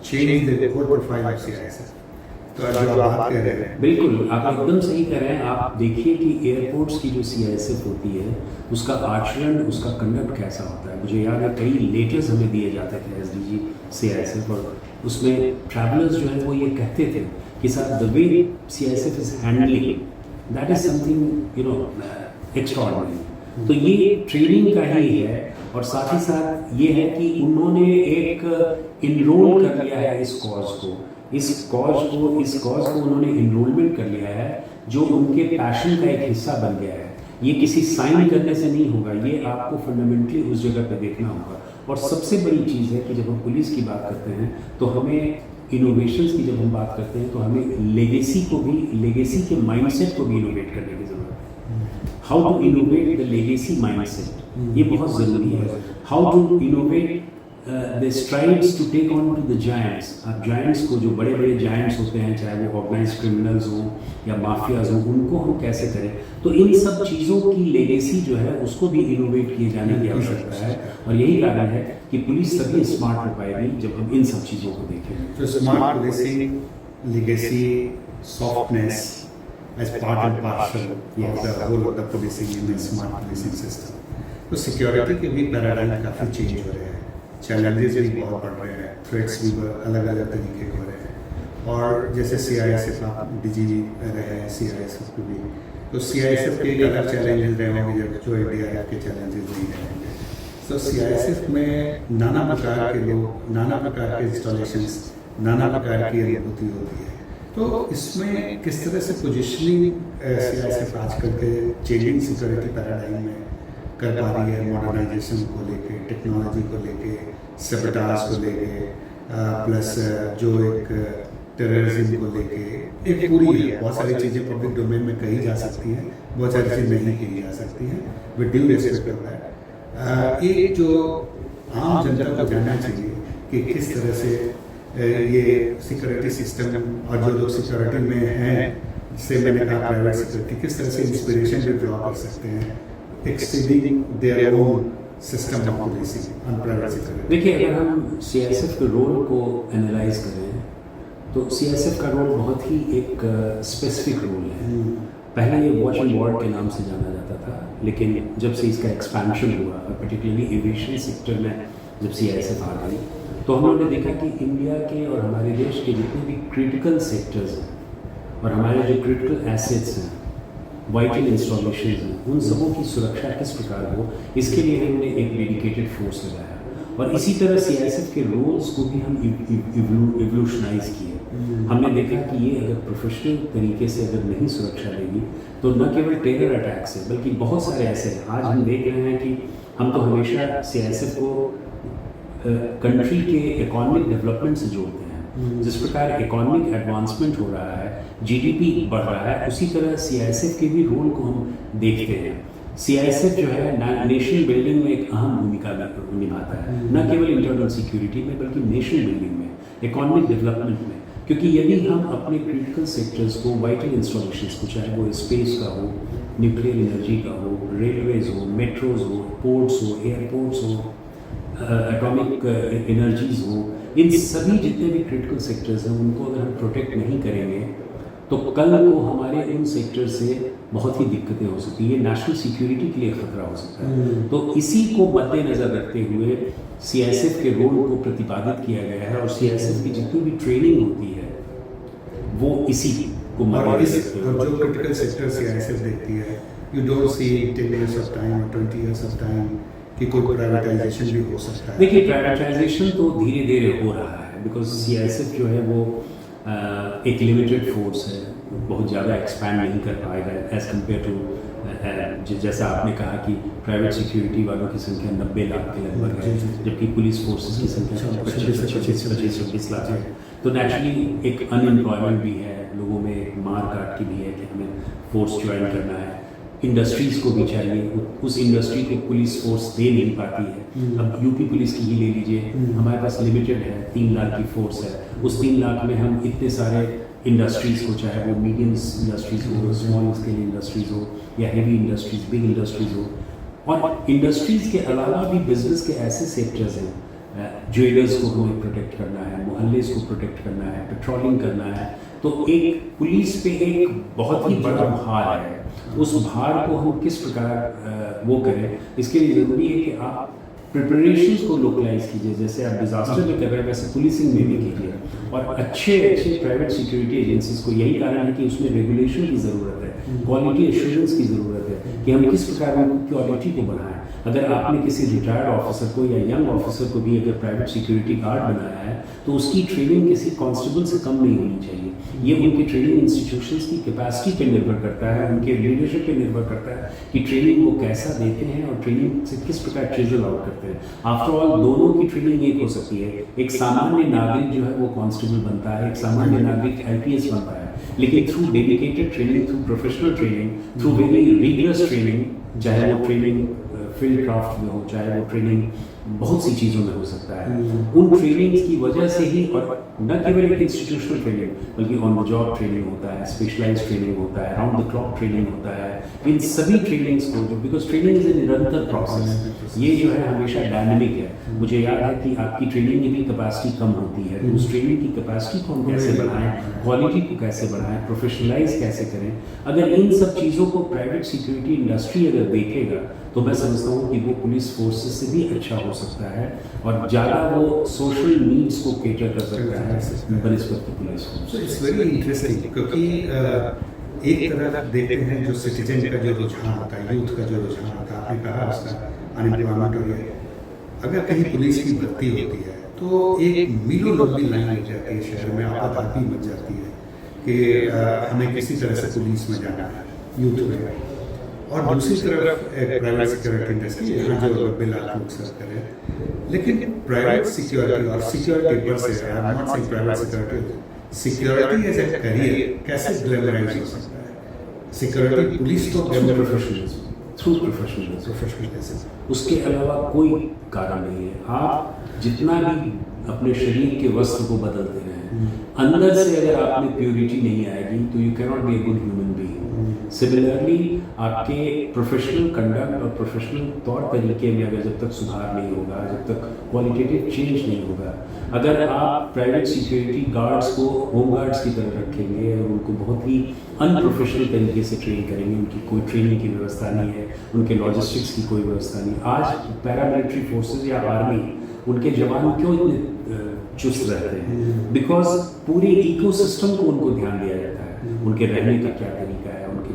changed the whole profile of CISF. तो जो आप बात कह रहे हैं, बिल्कुल आप एकदम सही कह रहे हैं। आप देखिए कि एयरपोर्ट्स की जो सीआईएसएफ होती है उसका आचरण, उसका कंडक्ट कैसा होता है। मुझे याद है कई लेटर्स हमें दिए जाते थे एसडीजी सीआईएसएफ, और उसमें ट्रैवलर्स जो है वो ये कहते थे कि sir the way CISF is handling that is something extraordinary. तो ये ट्रेनिंग का ही है, और साथ ही साथ ये है कि उन्होंने एक इनरोल कर लिया है इस कॉज को उन्होंने इनरोलमेंट कर लिया है जो उनके पैशन का एक हिस्सा बन गया है। ये किसी साइन करने से नहीं होगा, ये आपको फंडामेंटली उस जगह पे देखना होगा। और सबसे बड़ी चीज़ है कि जब हम पुलिस की बात करते हैं तो हमें इनोवेशंस की जब हम बात करते हैं तो हमें लेगेसी के माइंडसेट को भी इनोवेट करने की ज़रूरत है। How to innovate the legacy mindset, ये बहुत ज़रूरी है। How to innovate the strides to take on to the giants. आप जायंट्स को, जो बड़े बड़े जायंट्स होते हैं, चाहे वो ऑर्गेनाइज क्रिमिनल्स हों या माफियाज हों, उनको हम कैसे करें। तो इन सब चीज़ों की लेगेसी जो है उसको भी इनोवेट किए जाने की आवश्यकता है, और यही कारण है कि पुलिस तभी स्मार्ट हो पाएगी जब हम इन सब चीज़ों को देखें। तो smart policing, legacy, softness as part and parcel of the whole of the policing in the smart policing system. तो सिक्योरिटी के भी पैराडाइम काफ़ी चेंज हो रहे हैं, चैलेंजेस भी बहुत बढ़ रहे हैं, थ्रेट्स भी अलग अलग तरीके के हो रहे हैं। और जैसे सीआईएसएफ आप डीजीपी रहे हैं, सीआईएसएफ को भी, तो सीआईएसएफ के एक अलग चैलेंजेस रहे होंगे जो एनडीआरएफ के चैलेंजेस नहीं रहेंगे। तो सीआईएसएफ में नाना प्रकार के लोग, नाना प्रकार के इंस्टॉलेशंस, नाना प्रकार की अनुभूति होती है। तो इसमें किस तरह से पोजिशनिंग सीआईएसएफ आजकल के चेंजिंग सिक्योरिटी पैराडाइम में कर पा रही है, मॉडर्नाइजेशन को लेके, टेक्नोलॉजी को लेके, सबटाज को लेके, प्लस जो एक टेररिज्म को लेके, एक पूरी है। बहुत सारी चीज़ें पब्लिक डोमेन में कही जा सकती हैं, बहुत सारी चीज़ें नहीं कही जा सकती हैं, with due respect of that. एक जो आम जनता को जानना चाहिए कि किस तरह से ये सिक्योरिटी सिस्टम, और जो लोग सिक्योरिटी में हैं, जैसे मैंने कहा प्राइवेट सिक्योरिटी, किस तरह से इंस्पिरेशन भी ड्रॉ कर सकते हैं extending their own system of policing on private security. देखिए, अगर हम सीआईएसएफ के रोल को एनालाइज करें तो सीआईएसएफ का रोल बहुत ही एक स्पेसिफिक रोल है। पहले ये वॉच एंड वार्ड के नाम से जाना जाता था, लेकिन जब से इसका एक्सपेंशन हुआ, और पर्टिकुलरली एविएशन सेक्टर में जब सीआईएसएफ आ गई, तो हम लोगों ने देखा कि इंडिया के और हमारे देश के जितने भी क्रिटिकल सेक्टर्स हैं और हमारे जो क्रिटिकल एसेट्स हैं, वाइटल इंस्टॉलेशन हैं, उन सबों की सुरक्षा किस प्रकार हो, इसके लिए हमने एक डेडिकेटेड फोर्स लगाया। और इसी तरह सीआईएसएफ के रोल्स को भी हम इवोल्यूशनाइज किए। हमने देखा कि ये अगर प्रोफेशनल तरीके से अगर नहीं सुरक्षा देगी तो न केवल टेरर अटैक से, बल्कि बहुत सारे ऐसे हैं। आज हम देख रहे हैं कि हम तो हमेशा सीआईएसएफ को कंट्री के इकोनॉमिक डेवलपमेंट से जोड़ते हैं। जिस प्रकार इकोनॉमिक एडवांसमेंट हो रहा है, जीडीपी बढ़ रहा है, उसी तरह सीआईएसएफ के भी रोल को हम देखते हैं। CISF जो है नेशन बिल्डिंग में एक अहम भूमिका निभाता है, न केवल इंटरनल सिक्योरिटी में बल्कि नेशन बिल्डिंग में, इकोनॉमिक डेवलपमेंट में। क्योंकि यदि हम अपने क्रिटिकल सेक्टर्स को, वाइटल इंस्टॉलेशंस को, चाहे वो स्पेस का हो, न्यूक्लियर एनर्जी का हो, रेलवेज हो, मेट्रोज हो, पोर्ट्स हो, एयरपोर्ट्स हो, एटॉमिक एनर्जीज हो, इन सभी जितने भी क्रिटिकल सेक्टर्स हैं उनको अगर हम प्रोटेक्ट नहीं करेंगे तो कल को हमारे उन सेक्टर से बहुत ही दिक्कतें हो सकती है। ये नेशनल सिक्योरिटी के लिए खतरा हो सकता है। तो इसी को मद्देनजर रखते हुए CISF के रोल को प्रतिपादित किया गया है और CISF की जितनी भी ट्रेनिंग होती है वो इसी को मद्देनजर रखते हुए। और जो क्रिटिकल सेक्टर CISF देखती है, you don't see 10 years of time और 20 years ऑफ टाइम कि कोई प्राइवेटाइजेशन भी हो सकता है। देखिए, प्राइवेटाइजेशन तो धीरे धीरे हो रहा है, बिकॉज CISF जो है वो एक लिमिटेड फोर्स है, बहुत ज़्यादा एक्सपैंड नहीं कर पाएगा एज कम्पेयर टू, जैसा आपने कहा कि प्राइवेट सिक्योरिटी वालों की संख्या 90 लाख के लगभग है, जबकि पुलिस फोर्सेस की संख्या 25-26 लाख है। तो नेचुरली एक अनएम्प्लॉयमेंट भी है, लोगों में एक मार काट की भी है कि हमें फोर्स ज्वाइन करना है। इंडस्ट्रीज़ को भी चाहिए, उस इंडस्ट्री को पुलिस फोर्स दे नहीं पाती है। अब यूपी पुलिस की ही ले लीजिए, हमारे पास लिमिटेड है, 3 लाख की फोर्स है। उस 3 लाख में हम इतने सारे इंडस्ट्रीज़ को, चाहे वो मीडियम इंडस्ट्रीज़ हो, स्मॉल स्केल इंडस्ट्रीज़ हो, या हेवी इंडस्ट्रीज़, बिग इंडस्ट्रीज़ हो, और इंडस्ट्रीज़ के अलावा भी बिजनेस के ऐसे सेक्टर्स हैं, ज्वेलर्स को हमें प्रोटेक्ट करना है, मोहल्लेस को प्रोटेक्ट करना है, पेट्रोलिंग करना है। तो एक पुलिस पे एक बहुत ही बड़ा भार है। उस भार को हम किस प्रकार वो करें, इसके लिए ज़रूरी है कि आप प्रिपरेशंस को लोकलाइज कीजिए। जैसे आप डिजास्टर में कर रहे हैं वैसे पुलिसिंग में भी कीजिए, और अच्छे प्राइवेट सिक्योरिटी एजेंसीज को, यही कारण है कि उसमें रेगुलेशन की ज़रूरत है, क्वालिटी एश्योरेंस की ज़रूरत है कि हम किस प्रकार क्वालिटी को बढ़ाएं। अगर आपने किसी रिटायर्ड ऑफिसर को या यंग ऑफिसर को भी अगर प्राइवेट सिक्योरिटी गार्ड बनाया है तो उसकी ट्रेनिंग किसी कांस्टेबल से कम नहीं होनी चाहिए। ये उनकी ट्रेनिंग इंस्टीट्यूशंस की कैपेसिटी पे निर्भर करता है, उनके लीडरशिप पे निर्भर करता है कि ट्रेनिंग वो कैसा देते हैं और ट्रेनिंग से किस प्रकार ट्रेजल आउट करते हैं। आफ्टर ऑल दोनों की ट्रेनिंग एक हो सकती है। एक सामान्य नागरिक जो है वो कांस्टेबल बनता है, एक सामान्य नागरिक IPS बनता है, लेकिन through dedicated training, through professional training, through very rigorous training, चाहे वो ट्रेनिंग फील्ड क्राफ्ट में हो, चाहे वो ट्रेनिंग बहुत सी चीज़ों में हो सकता है, उन ट्रेनिंग्स की वजह से ही, और न केवल एक इंस्टीट्यूशनल ट्रेनिंग बल्कि ऑन द जॉब ट्रेनिंग होता है, स्पेशलाइज्ड ट्रेनिंग होता है, राउंड द क्लॉक ट्रेनिंग होता है। इन सभी ट्रेनिंग्स को, जो बिकॉज ट्रेनिंग इज ए निरंतर प्रोसेस, ये जो है हमेशा डायनेमिक है। मुझे याद है कि आपकी ट्रेनिंग की भी कैपेसिटी कम होती है, तो उस ट्रेनिंग की कैपेसिटी को हम कैसे बढ़ाएं, क्वालिटी को कैसे बढ़ाएं, प्रोफेशनलाइज कैसे करें। अगर इन सब चीज़ों को प्राइवेट सिक्योरिटी इंडस्ट्री अगर देखेगा तो मैं समझता हूँ कि वो पुलिस फोर्सेस से भी अच्छा हो सकता है और ज़्यादा वो सोशल नीड्स को केटर कर सकता है बनिस्बत police force. So it's very interesting, क्योंकि एक तरफ देखते हैं जो सिटीजन का जो रुझान होता है, यूथ का जो रुझान होता है, आपने कहा उसका अनएम्प्लॉयमेंट हो गया। अगर कहीं पुलिस की भर्ती होती है तो एक मीलों लंबी लाइन लग जाती है, शहर में आपाधापी मच जाती है कि हमें किसी तरह से पुलिस में जाना है यूथ में। और दूसरी तरफ एक प्राइवेट सिक्योरिटी इंडस्ट्री यहाँ जो 90 लाख लोग सर्व कर रहे हैं, लेकिन प्राइवेट सिक्योरिटी और सिक्योरिटी पर से, I am not saying private security, security as a career कैसे ग्लैमराइज हो सकता है? सिक्योरिटी पुलिस तो थ्रू प्रोफेशनलिज्म, उसके अलावा कोई कारण नहीं है। आप जितना भी अपने शरीर के वस्त्र को बदलते रहें, अंदर से अगर आप में प्योरिटी नहीं आएगी तो you can not be a good human being. Similarly आपके प्रोफेशनल कंडक्ट और प्रोफेशनल तौर तरीके में अगर जब तक सुधार नहीं होगा, जब तक क्वालिटेटिव चेंज नहीं होगा, अगर आप प्राइवेट सिक्योरिटी गार्ड्स को होम गार्ड्स की तरह रखेंगे और उनको बहुत ही अनप्रोफेशनल तरीके से ट्रेन करेंगे, उनकी कोई ट्रेनिंग की व्यवस्था नहीं है, उनके लॉजिस्टिक्स की कोई व्यवस्था नहीं। आज पैरामिलिट्री फोर्सेज या आर्मी, उनके जवान क्यों इतने चुस्त रहते हैं? बिकॉज पूरे इकोसिस्टम को उनको ध्यान दिया जाता है। उनके रहने का क्या तरीका है, उनके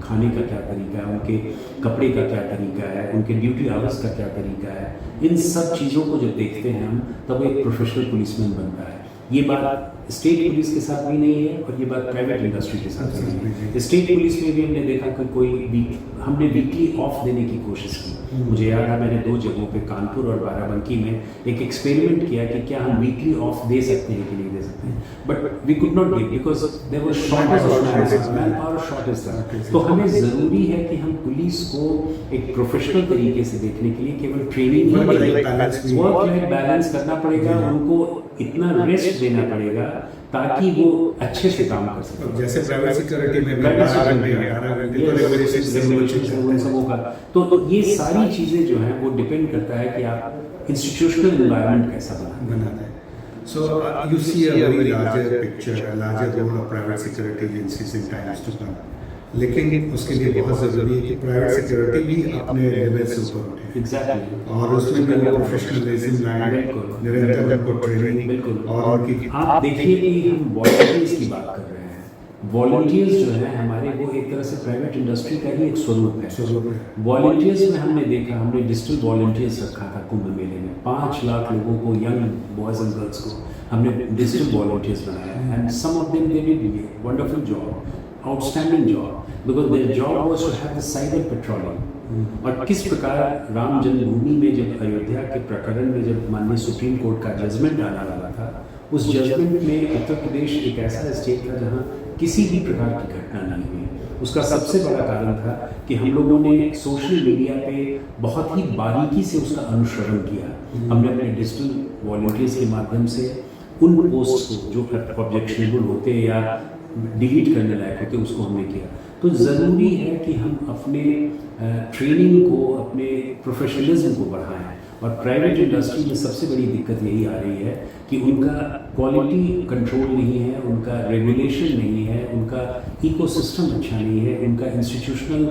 खाने का क्या तरीका है, उनके कपड़े का क्या तरीका है, उनके ड्यूटी आवर्स का क्या तरीका है। इन सब चीज़ों को जब देखते हैं हम, तब एक प्रोफेशनल पुलिसमैन बनता है। ये बात स्टेट पुलिस के साथ भी नहीं है और ये बात प्राइवेट इंडस्ट्री के साथ भी नहीं है। स्टेट पुलिस में भी हमने देखा कि हमने वीकली ऑफ देने की कोशिश की। मुझे याद है मैंने 2 जगहों पे कानपुर और बाराबंकी में एक एक्सपेरिमेंट किया कि क्या हम वीकली ऑफ दे सकते हैं कि नहीं दे सकते हैं, but we could not give because there was shortage, manpower shortage था। तो हमें ज़रूरी है कि हम पुलिस को एक प्रोफेशनल तरीके से देखने के लिए केवल ट्रेनिंग ही वर्क लाइफ बैलेंस करना पड़ेगा, उनको इतना रेस्ट देना पड़ेगा ताकि वो अच्छे से काम कर सके। जैसे प्राइवेट सिक्योरिटी में भी 12 घंटे तो ये सारी चीज़ें जो हैं वो डिपेंड करता है कि आप इंस्टीट्यूशनल एनवायरनमेंट कैसा बनाते हैं। So you see a very larger picture, a larger role of private security agencies in times to come. लेकिन उसके लिए बहुत ज़रूरी है कि प्राइवेट सिक्योरिटी भी अपने लेवल से ऊपर उठे। एग्जैक्टली। और उसमें भी वो प्रोफेशनलिज्म लाए, निरंतर उनको ट्रेनिंग और उनकी। आप देखिए कि हम वॉलंटियर्स की बात कर रहे हैं। वॉलंटियर्स जो हैं हमारे, वो एक तरह से प्राइवेट इंडस्ट्री का ही एक स्वरूप है। वॉलंटियर्स में हमने देखा, हमने डिजिटल वॉलंटियर्स रखा था कुंभ मेले में। 5 लाख लोगों को, यंग बॉयज एंड गर्ल्स को हमने डिजिटल वॉलंटियर्स बनाया and some of them they did wonderful job, outstanding job, because their job was to have the cyber patrolling. और किस प्रकार राम जन्मभूमि में जब अयोध्या के प्रकरण में जब माननीय सुप्रीम कोर्ट का जजमेंट आने वाला था, उस जजमेंट में उत्तर प्रदेश एक ऐसा स्टेट था जहां किसी भी प्रकार की घटना नहीं हुई। उसका सबसे बड़ा कारण था कि हम लोगों ने सोशल मीडिया पे बहुत ही बारीकी से उसका अनुसरण किया। हमने अपने डिजिटल वॉलंटियर्स के माध्यम से उन पोस्ट को जो ऑब्जेक्शनेबल होते या डिलीट करने लायक होते उसको हमने किया। तो ज़रूरी है कि हम अपने ट्रेनिंग को, अपने प्रोफेशनलिज्म को बढ़ाएं। और प्राइवेट इंडस्ट्री में सबसे बड़ी दिक्कत यही आ रही है कि उनका क्वालिटी कंट्रोल नहीं है, उनका रेगुलेशन नहीं है, उनका इकोसिस्टम अच्छा नहीं है, उनका इंस्टीट्यूशनल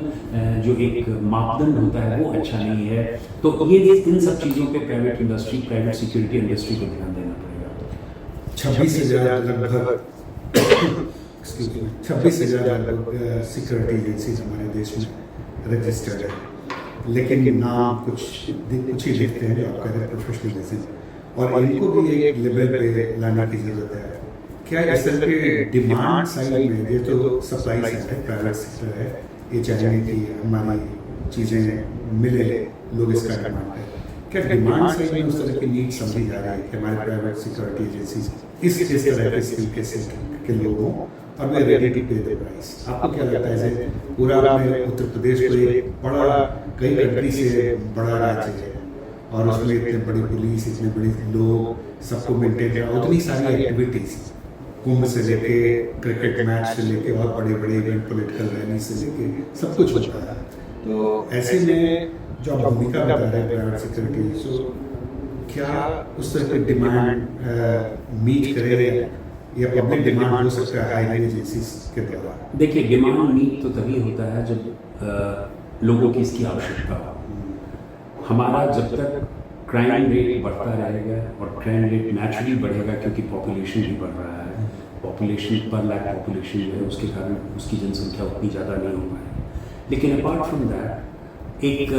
जो एक मापदंड होता है वो अच्छा नहीं है। तो ये इन सब चीज़ों पे private industry, private security industry को ध्यान देना पड़ेगा। 26,000 लगभग 26,000 लगभग सिक्योरिटी एजेंसीज हमारे देश में रजिस्टर्ड है, लेकिन नाम कुछ ही लिखते हैं जो आप कह रहे हैं प्रोफेशनलिज्म, और इनको भी एक लेवल पे लाने की जरूरत है। क्या इस तरह के डिमांड साइड में, ये तो सप्लाई साइड है, प्राइवेट सेक्टर है, ये चाहिए कि हमारी चीज़ें मिले, लोग इसका डिमांड है। क्या डिमांड साइड में उस तरह की नीड समझी जा रही है कि हमारे प्राइवेट सिक्योरिटी एजेंसीज इस तरह के स्किल के सेट के लोगों और वे रेडी टू पे द प्राइस? आपको क्या लगता है जैसे पूरा आपने उत्तर प्रदेश को एक बड़ा, कई कंट्री से बड़ा राज्य है और उसमें इतने बड़ी पुलिस, इतने बड़े लोग, सबको मेंटेन करना, उतनी सारी एक्टिविटीज, कुंभ से लेके क्रिकेट मैच से लेके और बड़े बड़े इवेंट, पॉलिटिकल रैली से लेके सब कुछ होता है। तो ऐसे में जो आप भूमिका बता रहे हैं प्राइवेट सिक्योरिटी, सो क्या उस तरह की डिमांड मीट करे या पब्लिक डिमांड हो सकता है हाई एजेंसीज के द्वारा? देखिए, डिमांड मीट तो तभी होता है जब लोगों की इसकी आवश्यकता हो। हमारा जब तक क्राइम रेट बढ़ता रहेगा, और क्राइम रेट नेचुरली बढ़ेगा क्योंकि पॉपुलेशन भी बढ़ रहा है, पॉपुलेशन पर लाख पॉपुलेशन जो है उसके कारण उसकी जनसंख्या उतनी ज़्यादा नहीं हो पाएगी। लेकिन अपार्ट फ्रॉम दैट, एक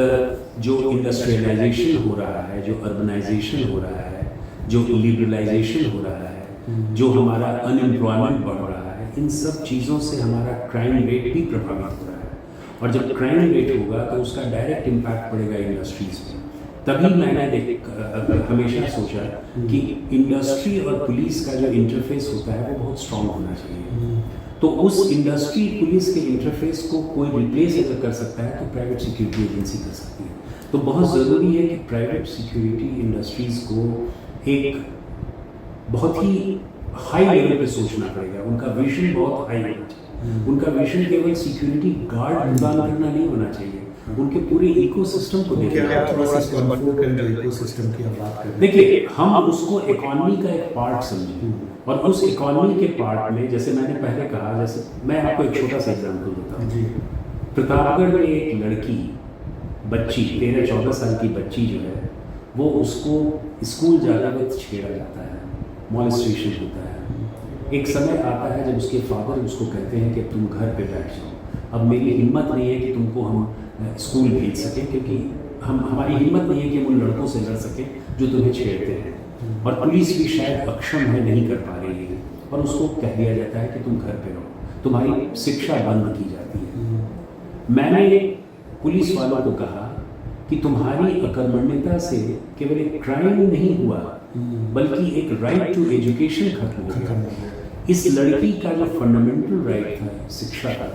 जो इंडस्ट्रियलाइजेशन हो रहा है, जो अर्बनाइजेशन हो रहा है, जो लिबरलाइजेशन हो रहा है, जो हमारा अनएम्प्लॉयमेंट बढ़ रहा है, इन सब चीज़ों से हमारा क्राइम रेट भी प्रभावित हो रहा है। और जब क्राइम रेट होगा तो उसका डायरेक्ट इम्पैक्ट पड़ेगा इंडस्ट्रीज पे। तभी मैंने हमेशा सोचा कि इंडस्ट्री और पुलिस का जो इंटरफेस होता है वो बहुत स्ट्रांग होना चाहिए। तो उस इंडस्ट्री पुलिस के इंटरफेस को कोई रिप्लेस अगर कर सकता है तो प्राइवेट सिक्योरिटी एजेंसी कर सकती है। तो बहुत ज़रूरी है कि प्राइवेट सिक्योरिटी इंडस्ट्रीज़ को एक बहुत ही हाई लेवल पे सोचना पड़ेगा। उनका विजन बहुत हाई होना चाहिए। उनका विजन केवल सिक्योरिटी गार्ड प्रदान करना नहीं होना चाहिए, उनके पूरे इकोसिस्टम को देखिए, हम उसको इकोनॉमी का एक पार्ट समझें और उस इकोनॉमी के पार्ट में, जैसे मैंने पहले कहा, जैसे मैं आपको एक छोटा सा एग्जांपल देता हूँ। प्रतापगढ़ में एक लड़की, बच्ची 13-14 साल की बच्ची जो है, वो उसको स्कूल जाते वक्त छेड़ा जाता है, मॉलेस्टेशन होता है। एक समय आता है जब उसके फादर उसको कहते हैं कि तुम घर पे बैठ जाओ, अब मेरी हिम्मत नहीं है कि तुमको हम स्कूल भेज सकें, क्योंकि हमारी हिम्मत नहीं है कि हम उन लड़कों से लड़ सकें जो तुम्हें छेड़ते हैं, और पुलिस भी शायद अक्षम है, नहीं कर पा रही है, और उसको कह दिया जाता है कि तुम घर पे रहो, तुम्हारी शिक्षा बंद की जाती है। मैंने पुलिस वालों को कहा कि तुम्हारी अकर्मण्यता से केवल एक क्राइम नहीं हुआ, बल्कि एक राइट टू एजुकेशन खत्म हो गया। इस लड़की का जो फंडामेंटल राइट था शिक्षा का,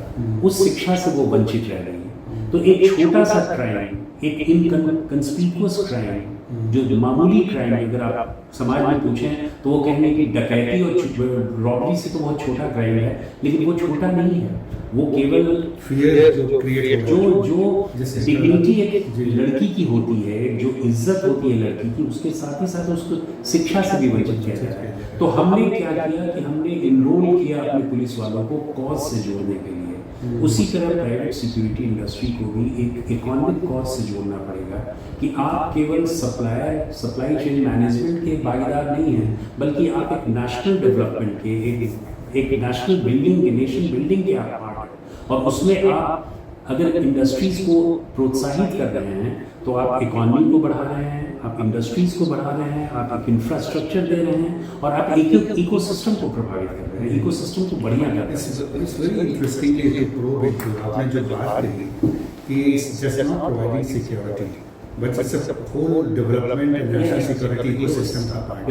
उस शिक्षा से वो वंचित रह रही है। तो एक छोटा सा क्राइम, एक इनकंस्पिकुअस क्राइम, जो मामूली क्राइम, अगर आप समाज में पूछें तो वो कहेंगे कि डकैती और रॉबरी से तो बहुत छोटा क्राइम है, लेकिन वो छोटा नहीं है। वो केवल जो डिग्निटी एक लड़की की होती है, जो इज्जत होती है लड़की की, उसके साथ ही साथ उसको शिक्षा से भी वंचित किया जाता है। तो हमने क्या किया कि हमने इनरोल किया अपने पुलिस वालों को कॉज से जोड़ने के लिए। उसी तरह प्राइवेट सिक्योरिटी इंडस्ट्री को भी एक इकोनॉमिक कॉज से जोड़ना पड़ेगा कि आप केवल सप्लाई चेन मैनेजमेंट के भागीदार नहीं हैं, बल्कि आप एक नेशनल डेवलपमेंट के, एक नेशनल बिल्डिंग के, नेशन बिल्डिंग के आप पार्ट हैं। और उसमें आप अगर इंडस्ट्रीज को प्रोत्साहित कर रहे हैं तो आप इकोनॉमी को बढ़ा रहे हैं, आप इंडस्ट्रीज को बढ़ा रहे हैं, आप एक इंफ्रास्ट्रक्चर दे रहे हैं, और आप एक इकोसिस्टम को प्रभावित कर रहे हैं, इकोसिस्टम को बढ़िया कर रहे हैं। इट्स वेरी इंटरेस्टिंगली आपने जो बात कही कि it's just not providing security, but it's a whole development and national security ecosystem का पार्ट।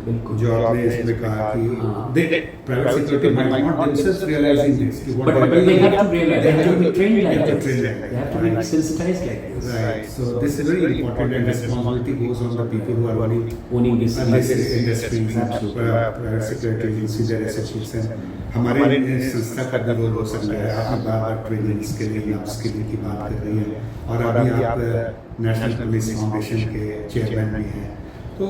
बिल्कुल जो आपने इसमें कहा कि they private security might not themselves realising this कि but they have to realize, they have to be trained like they this, they have to be sensitized like this. Right. So this is very important, and responsibility goes on the people who are owning this industries, private security agencies, their association. हमारे संस्था का भी role हो सकता है। आप बार-बार training skilling, upskilling की बात कर रही हैं, और अभी आप नेशनल पुलिस फाउंडेशन के चेयरमैन भी हैं। तो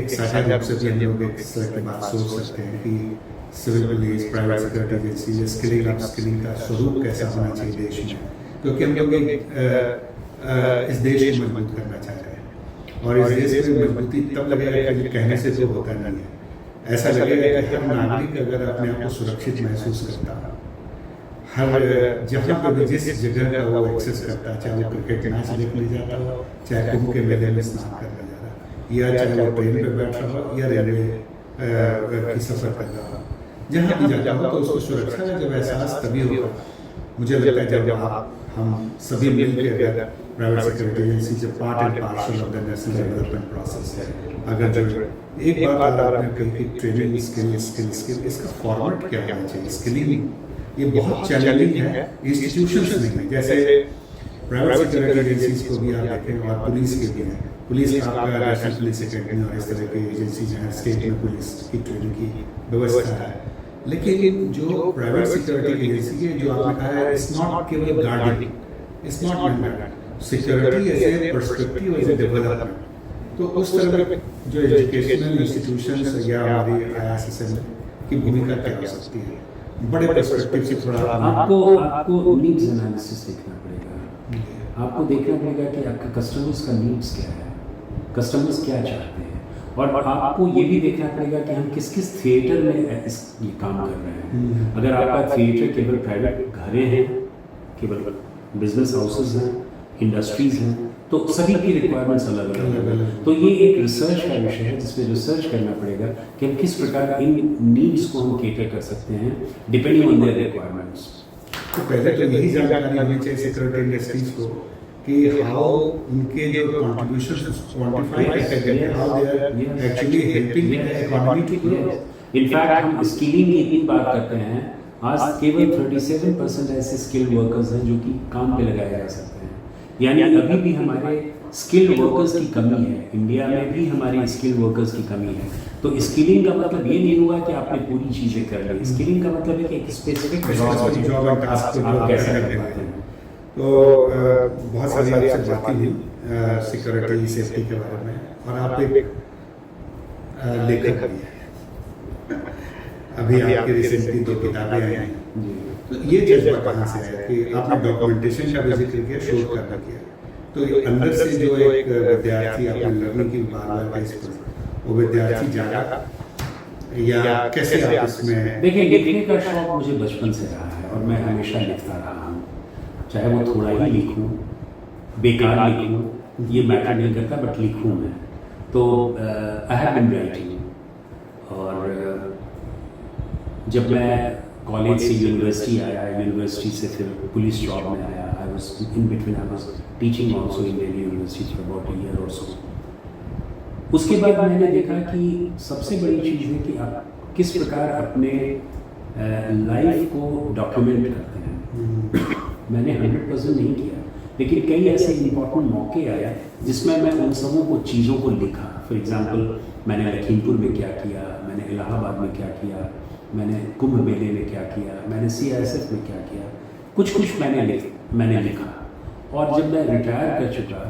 एक साझा रूप से भी हम लोग एक इस तरह की बात सोच सकते हैं कि civil police, private security agency, skilling upskilling का स्वरूप कैसा होना चाहिए देश में, क्योंकि हम लोग इस देश को मजबूत करना चाह रहे हैं, और इस देश में मजबूती तब लगेगा कि कहने से तो होता नहीं है। ऐसा लगेगा कि हर नागरिक अगर अपने आप को सुरक्षित महसूस करता, हर जहाँ पर भी जिस जगह का वो एक्सेस करता, चाहे वो क्रिकेट मैच देखने जाता हो, चाहे कुंभ के मेले में स्नान करने जा रहा, या चाहे वो ट्रेन पे बैठ रहा हो, या रेलवे की सफ़र कर रहा हो, जहाँ भी जाता हो तो उसको सुरक्षा का जब एहसास तभी होगा, मुझे लगता है जब हम सभी मिलकर अगर प्राइवेट सिक्योरिटी एजेंसी जब part and parcel of the national development process है, अगर जो एक बात आपने कही कि ट्रेनिंग स्किल, इसका फॉर्मेट क्या होना चाहिए? स्किलिंग ये बहुत चैलेंजिंग है, इंस्टीट्यूशंस नहीं, जैसे प्राइवेट सिक्योरिटी एजेंसीज को भी आप देखें, और पुलिस के भी हैं, पुलिस आपका नेशनल पुलिस अकेडमी और इस तरह की एजेंसीज हैं, स्टेट में पुलिस की ट्रेनिंग की व्यवस्था है, लेकिन जो प्राइवेट सिक्योरिटी एजेंसी है, जो आपने कहा है, इट्स नॉट केवल guarding, it's not security as a perspective, as a development. तो उस तरह के जो एजुकेशनल इंस्टीट्यूशंस या हमारी IISSM की भूमिका क्या हो सकती है, बड़े पर्सपेक्टिव से थोड़ा आपको नीड्स एनालिसिस देखना पड़ेगा। आपको देखना पड़ेगा कि आपका कस्टमर्स का नीड्स क्या है, कस्टमर्स क्या चाहते हैं, और आपको ये भी देखना पड़ेगा कि हम किस किस थिएटर में ये काम कर रहे हैं। अगर आपका थिएटर केवल प्राइवेट घरें हैं, केवल बिजनेस हाउसेज हैं, इंडस्ट्रीज हैं, तो सभी की रिक्वायरमेंट्स अलग अलग है। तो ये एक रिसर्च का विषय है जिसमें रिसर्च करना पड़ेगा कि हम किस प्रकार इन नीड्स को हम केटर कर सकते हैं डिपेंडिंग ऑन देयर रिक्वायरमेंट्स। तो पहले तो यही जानकारी होनी चाहिए सिक्योरिटी इंडस्ट्रीज को कि हाउ उनके जो कंट्रीब्यूशंस क्वांटिफाई कैसे करते हैं, how they are actually helping the economy to grow. In fact हम स्किलिंग की इतनी बात करते हैं, आज केवल 37% ऐसे स्किल्ड वर्कर्स हैं जो कि काम पे लगाए जा सकते हैं, यानी अभी भी हमारे स्किल्ड वर्कर्स की कमी है। इंडिया में भी हमारे स्किल्ड वर्कर्स की कमी है। तो स्किलिंग का मतलब ये नहीं हुआ कि आपने पूरी चीज़ें कर ली। स्किलिंग का मतलब है कि एक स्पेसिफिक जॉब और टास्क आप कैसे कर पाते हैं। तो बहुत सारी आपसे बातें हुई सिक्योरिटी सेफ्टी के बारे में, और आप एक लेखक भी हैं, अभी आपकी रिसेंटली 2 किताबें आई हैं, तो ये जज्बा कहाँ से आया कि आपने डॉक्यूमेंटेशन का भी जिक्र किया, शोध करना किया, तो अंदर से जो एक विद्यार्थी आपने लर्निंग की बात इस पर, वो विद्यार्थी जागा या कैसे आप इसमें? देखिए, लिखने का शौक मुझे बचपन से रहा है और मैं हमेशा लिखता रहा हूँ। चाहे वो थोड़ा ही लिखूं, बेकार लिखूं, ये मैटर नहीं करता, बट लिखूं मैं। तो आई हैव बीन राइटिंग। और जब मैं कॉलेज से यूनिवर्सिटी आया, यूनिवर्सिटी से फिर पुलिस जॉब में आया, I was in between, I was teaching also in Delhi university for about a year और सो। उसके बाद मैंने देखा कि सबसे बड़ी चीज़ है कि आप किस प्रकार अपने लाइफ को डॉक्यूमेंट करते हैं। मैंने 100% नहीं किया, लेकिन कई ऐसे इम्पोर्टेंट मौके आए जिसमें मैं उन सबों को, चीज़ों को लिखा। फॉर एग्जांपल, मैंने लखीमपुर में क्या किया, मैंने इलाहाबाद में क्या किया, मैंने कुंभ मेले में क्या किया, मैंने CISF में क्या किया, कुछ मैंने लिखा। और जब मैं रिटायर कर चुका,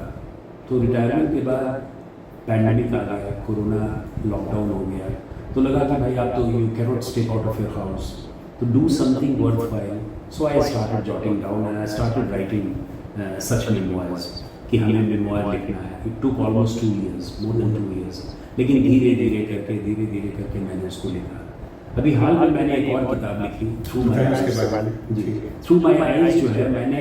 तो रिटायरमेंट के बाद पैंडेमिक आ गया, कोरोना लॉकडाउन हो गया, तो लगा कि भाई आप तो you cannot step out of your house, तो do something worthwhile. So I started jotting down and I started writing such memoirs कि हमें मेमोइर लिखना है। It took almost 2 years, more than 2 years, लेकिन धीरे धीरे करके मैंने उसको लिखा। अभी हाल में मैंने एक और किताब लिखी, थ्रू माई आइज जो है, मैंने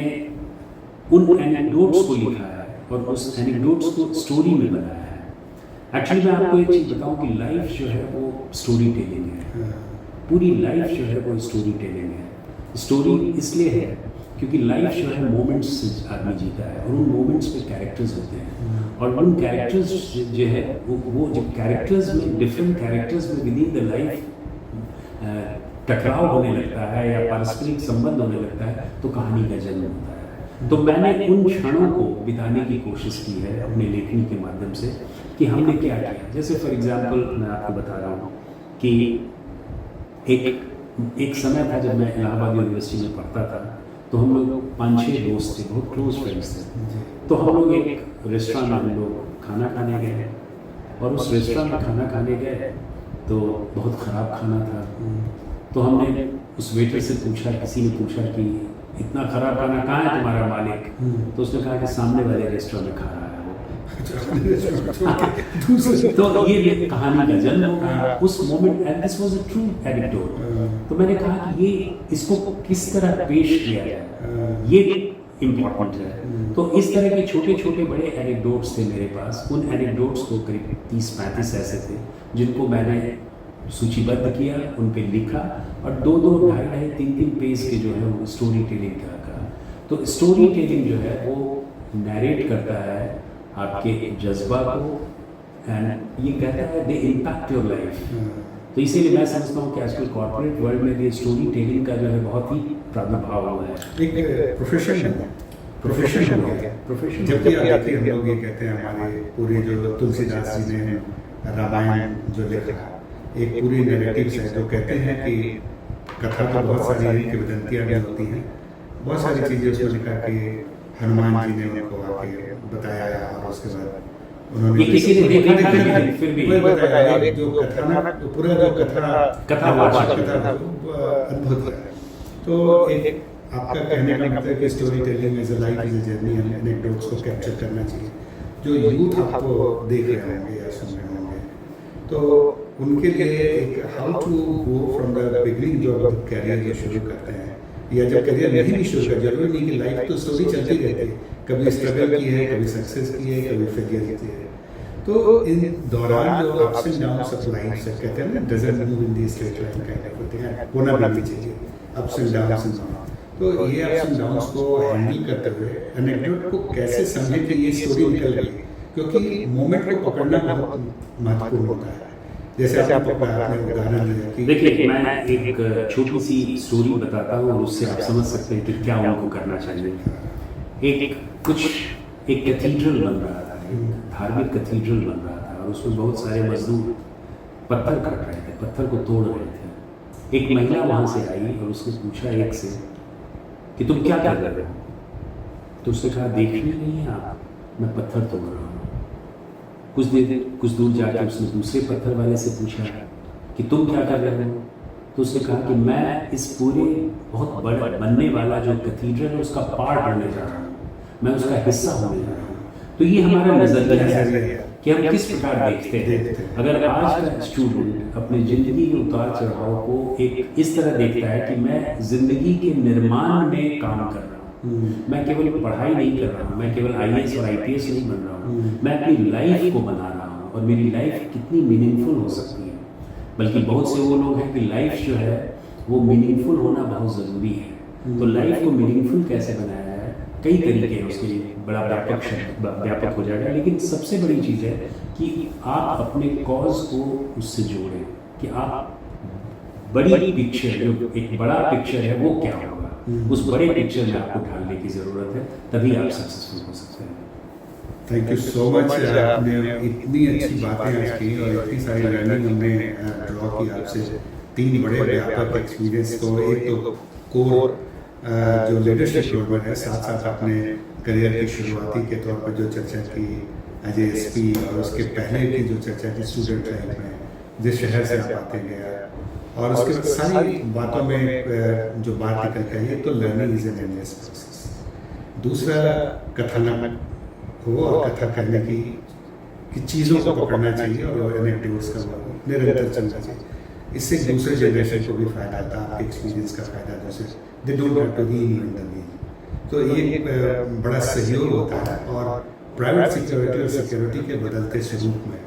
उन एनेक्डोट्स को लिखा है और उस एनेक्डोट्स को स्टोरी में बनाया है। एक्चुअली मैं आपको एक चीज़ बताऊं कि लाइफ जो है वो स्टोरी टेलिंग है। पूरी लाइफ जो है वो स्टोरी टेलिंग है। स्टोरी इसलिए है क्योंकि लाइफ जो है मोमेंट्स से आदमी जीता है, और उन मोमेंट्स पे कैरेक्टर्स होते हैं, और उन कैरेक्टर्स जो है वो जब कैरेक्टर्स में, डिफरेंट कैरेक्टर्स में विद इन द लाइफ टकराव होने लगता है या पारस्परिक संबंध होने लगता है, तो कहानी का जन्म होता है। तो मैंने उन क्षणों को बिताने की कोशिश की है अपने लेखनी के माध्यम से कि हमने क्या किया। जैसे फॉर एग्जांपल मैं आपको बता रहा हूँ कि एक समय था जब मैं इलाहाबाद यूनिवर्सिटी में पढ़ता था, तो हम लोग 5-6 दोस्त थे, बहुत क्लोज फ्रेंड्स थे। तो हम लोग एक रेस्टोरेंट में हम लोग खाना खाने गए, और उस रेस्टोरेंट में खाना खाने गए तो बहुत ख़राब खाना था। तो हमने उस वेटर से पूछा, किसी ने पूछा कि इतना ख़राब खाना कहाँ है तुम्हारा मालिक? तो उसने कहा कि सामने वाले रेस्टोरेंट में खा रहा है वो। तो ये कहानी का जन्म हुआ उस moment, and this was a true anecdote. तो मैंने कहा कि ये इसको किस तरह पेश किया जाए, ये इम्पोर्टेंट है। तो इस तरह के छोटे छोटे बड़े एनेक्डोट्स थे मेरे पास। उन एनेक्डोट्स को करीब 30-35 ऐसे थे जिनको मैंने सूचीबद्ध किया, उन पे लिखा, और 2-2, 2.5-2.5, 3-3 पेज के जो है वो स्टोरी टेलिंग का। तो स्टोरी टेलिंग जो है वो नैरेट करता है आपके जज्बा को, एंड ये कहता है दे इम्पैक्ट योर लाइफ। तो इसीलिए मैं समझता हूँ कि आजकल कॉर्पोरेट वर्ल्ड में भी स्टोरी टेलिंग का जो है बहुत ही प्रादुर्भाव हुआ है। एक प्रोफेशन हो गया। जबकि आप देखिए, हम लोग ये कहते हैं, हमारे पूरे जो तुलसीदास जी ने रामायण जो लिखा, एक पूरी नैरेटिव्स है जो कहते हैं कि कथा तो बहुत सारी है, किंवदंतियाँ भी होती हैं, बहुत सारी चीज़ें उसमें लिखा कि हनुमान जी ने उनको आके बताया, और उसके बाद उन्होंने किसी ने देखा था, फिर भी बताया जो कथा ना, पूरा जो कथावाचक था अद्भुत है। तो एक आपका कहने का मतलब कि story telling is a life, is a journey, and anecdotes को कैप्चर करना चाहिए। जो यूथ आपको देख रहे होंगे या सुन रहे होंगे, तो उनके लिए एक how to go from the beginning जो कैरियर जो शुरू करते हैं, या जब करियर नहीं भी शुरू कर, जरूरी नहीं कि लाइफ तो स्टोरी चलती रहती है, कभी स्ट्रगल की है, कभी सक्सेस की है, कभी फेलियर की है। तो इन दौरान जो ups and downs of life से कहते हैं ना, doesn't move in the straight line kind of thing, होना भी चाहिए ups and downs and all. तो ये अप्स एंड डाउन्स को हैंडल करते हुए एनेक्डोट को कैसे समझे कि ये स्टोरी निकल गई, क्योंकि मोमेंट को पकड़ना बहुत महत्वपूर्ण होता है। जैसे आपने उदाहरण दिया कि देखिए, मैं एक छोटी सी स्टोरी बताता हूँ और उससे आप समझ सकते हैं कि क्या उनको करना चाहिए। एक कैथीड्रल बन रहा था, एक धार्मिक कैथीड्रल बन रहा था, और उसमें बहुत सारे मजदूर पत्थर काट रहे थे, पत्थर को तोड़ रहे थे। एक महिला वहाँ से आई और उसने पूछा एक से कि तुम क्या कर रहे हो? तो उसने कहा, देखनी नहीं है आप, मैं पत्थर तोड़ रहा हूँ। कुछ दूर जाकर उसने दूसरे पत्थर वाले से पूछा कि तुम क्या कर रहे हो? तो उसने कहा कि मैं इस पूरे बहुत बड़ा बनने वाला जो कैथीड्रल है उसका पार्ट होने जा रहा हूँ, मैं उसका हिस्सा होने जा रहा हूँ। तो ये हमारा नजरिया है कि हम किस प्रकार देखते हैं। अगर आज का स्टूडेंट अपनी जिंदगी के उतार चढ़ाव को एक इस तरह देखता है कि मैं जिंदगी के निर्माण में काम कर रहा हूँ, मैं केवल पढ़ाई नहीं कर रहा हूँ, मैं केवल IAS और IPS नहीं बन रहा हूँ, मैं अपनी लाइफ को बना रहा हूँ और मेरी लाइफ कितनी मीनिंगफुल हो सकती है। बल्कि बहुत से वो लोग हैं कि लाइफ जो है वो मीनिंगफुल होना बहुत ज़रूरी है। तो लाइफ को मीनिंगफुल कैसे बनाया है, कई तरीके हैं उसके लिए, बड़ा व्यापक हो जाएगा, लेकिन सबसे बड़ी चीज़ है कि आप अपने कॉज को उससे जोड़ें कि आप बड़ी पिक्चर, जो एक बड़ा पिक्चर है वो क्या होगा, उस बड़े पिक्चर में आपको ढालने की ज़रूरत है, तभी आप सक्सेसफुल हो सकते हैं। Thank you so much. आपने इतनी अच्छी बातें आज की और इतनी सारी लर्निंग हमने ड्रॉ की आपसे। 3 बड़े व्यापक एक्सपीरियंस, तो एक तो कोर जो लीडरशिप रोल है, साथ साथ आपने करियर की शुरुआती के तौर पर जो चर्चा की एज ए SP, और उसके पहले की जो चर्चा की स्टूडेंट लाइफ में जिस शहर से आप आते गए, और उसके बाद सारी बातों में जो बात निकल के आई, तो learning is an endless process. दूसरा, कथानक हो और कथा करने की चीज़ों को पकड़ना चाहिए और एनेक्डोट्स का निरंतर चलना चाहिए। इससे दूसरे जनरेशन को भी फायदा आता है, आपके एक्सपीरियंस का फायदा, जैसे they don't have to reinvent the wheel. तो ये बड़ा सहयोग होता है। और प्राइवेट सिक्योरिटी और सिक्योरिटी के बदलते स्वरूप में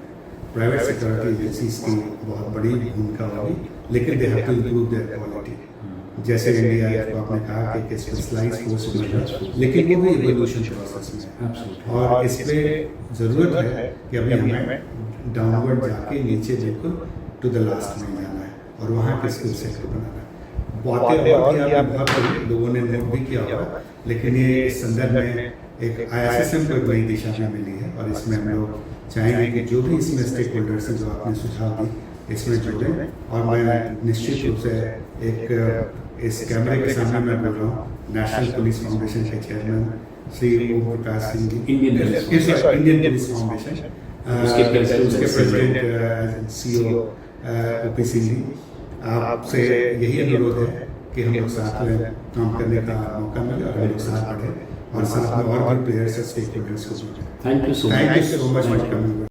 प्राइवेट सिक्योरिटी एजेंसीज की बहुत बड़ी भूमिका होगी, लेकिन they have to improve their quality. जैसे NDRF को आपने कहा कि स्पेशलाइज फोर्स में, लेकिन वो भी इवोल्यूशन प्रोसेस में है और इस पे ज़रूरत है कि अभी हमें डाउनवर्ड जाके नीचे बिल्कुल टू द लास्ट में जाना है और वहाँ के स्किल सेट को बनाना है। बातें और भी आपने बहुत लोगों ने नोट भी किया होगा, लेकिन ये इस संदर्भ में एक ISSM को एक नई दिशा में मिली है और इसमें हम लोग चाहेंगे कि जो भी इसमें स्टेक होल्डर्स हैं, जो आपने सुझाव दी, इसमें जुड़ें। और मैं निश्चित रूप से एक इस कैमरे के सामने मैं बोल रहा हूँ, नेशनल पुलिस फाउंडेशन के chairman Shri Om Prakash Singh ji, Indian police foundation, उसके president CEO OP Singh ji, आपसे यही अनुरोध है कि हम लोग साथ में काम करने का मौका मिले और हम लोग साथ बढ़े और साथ में और भी प्लेयर्स स्टेक होल्डर्स को जोड़ें। Thank you so much for coming.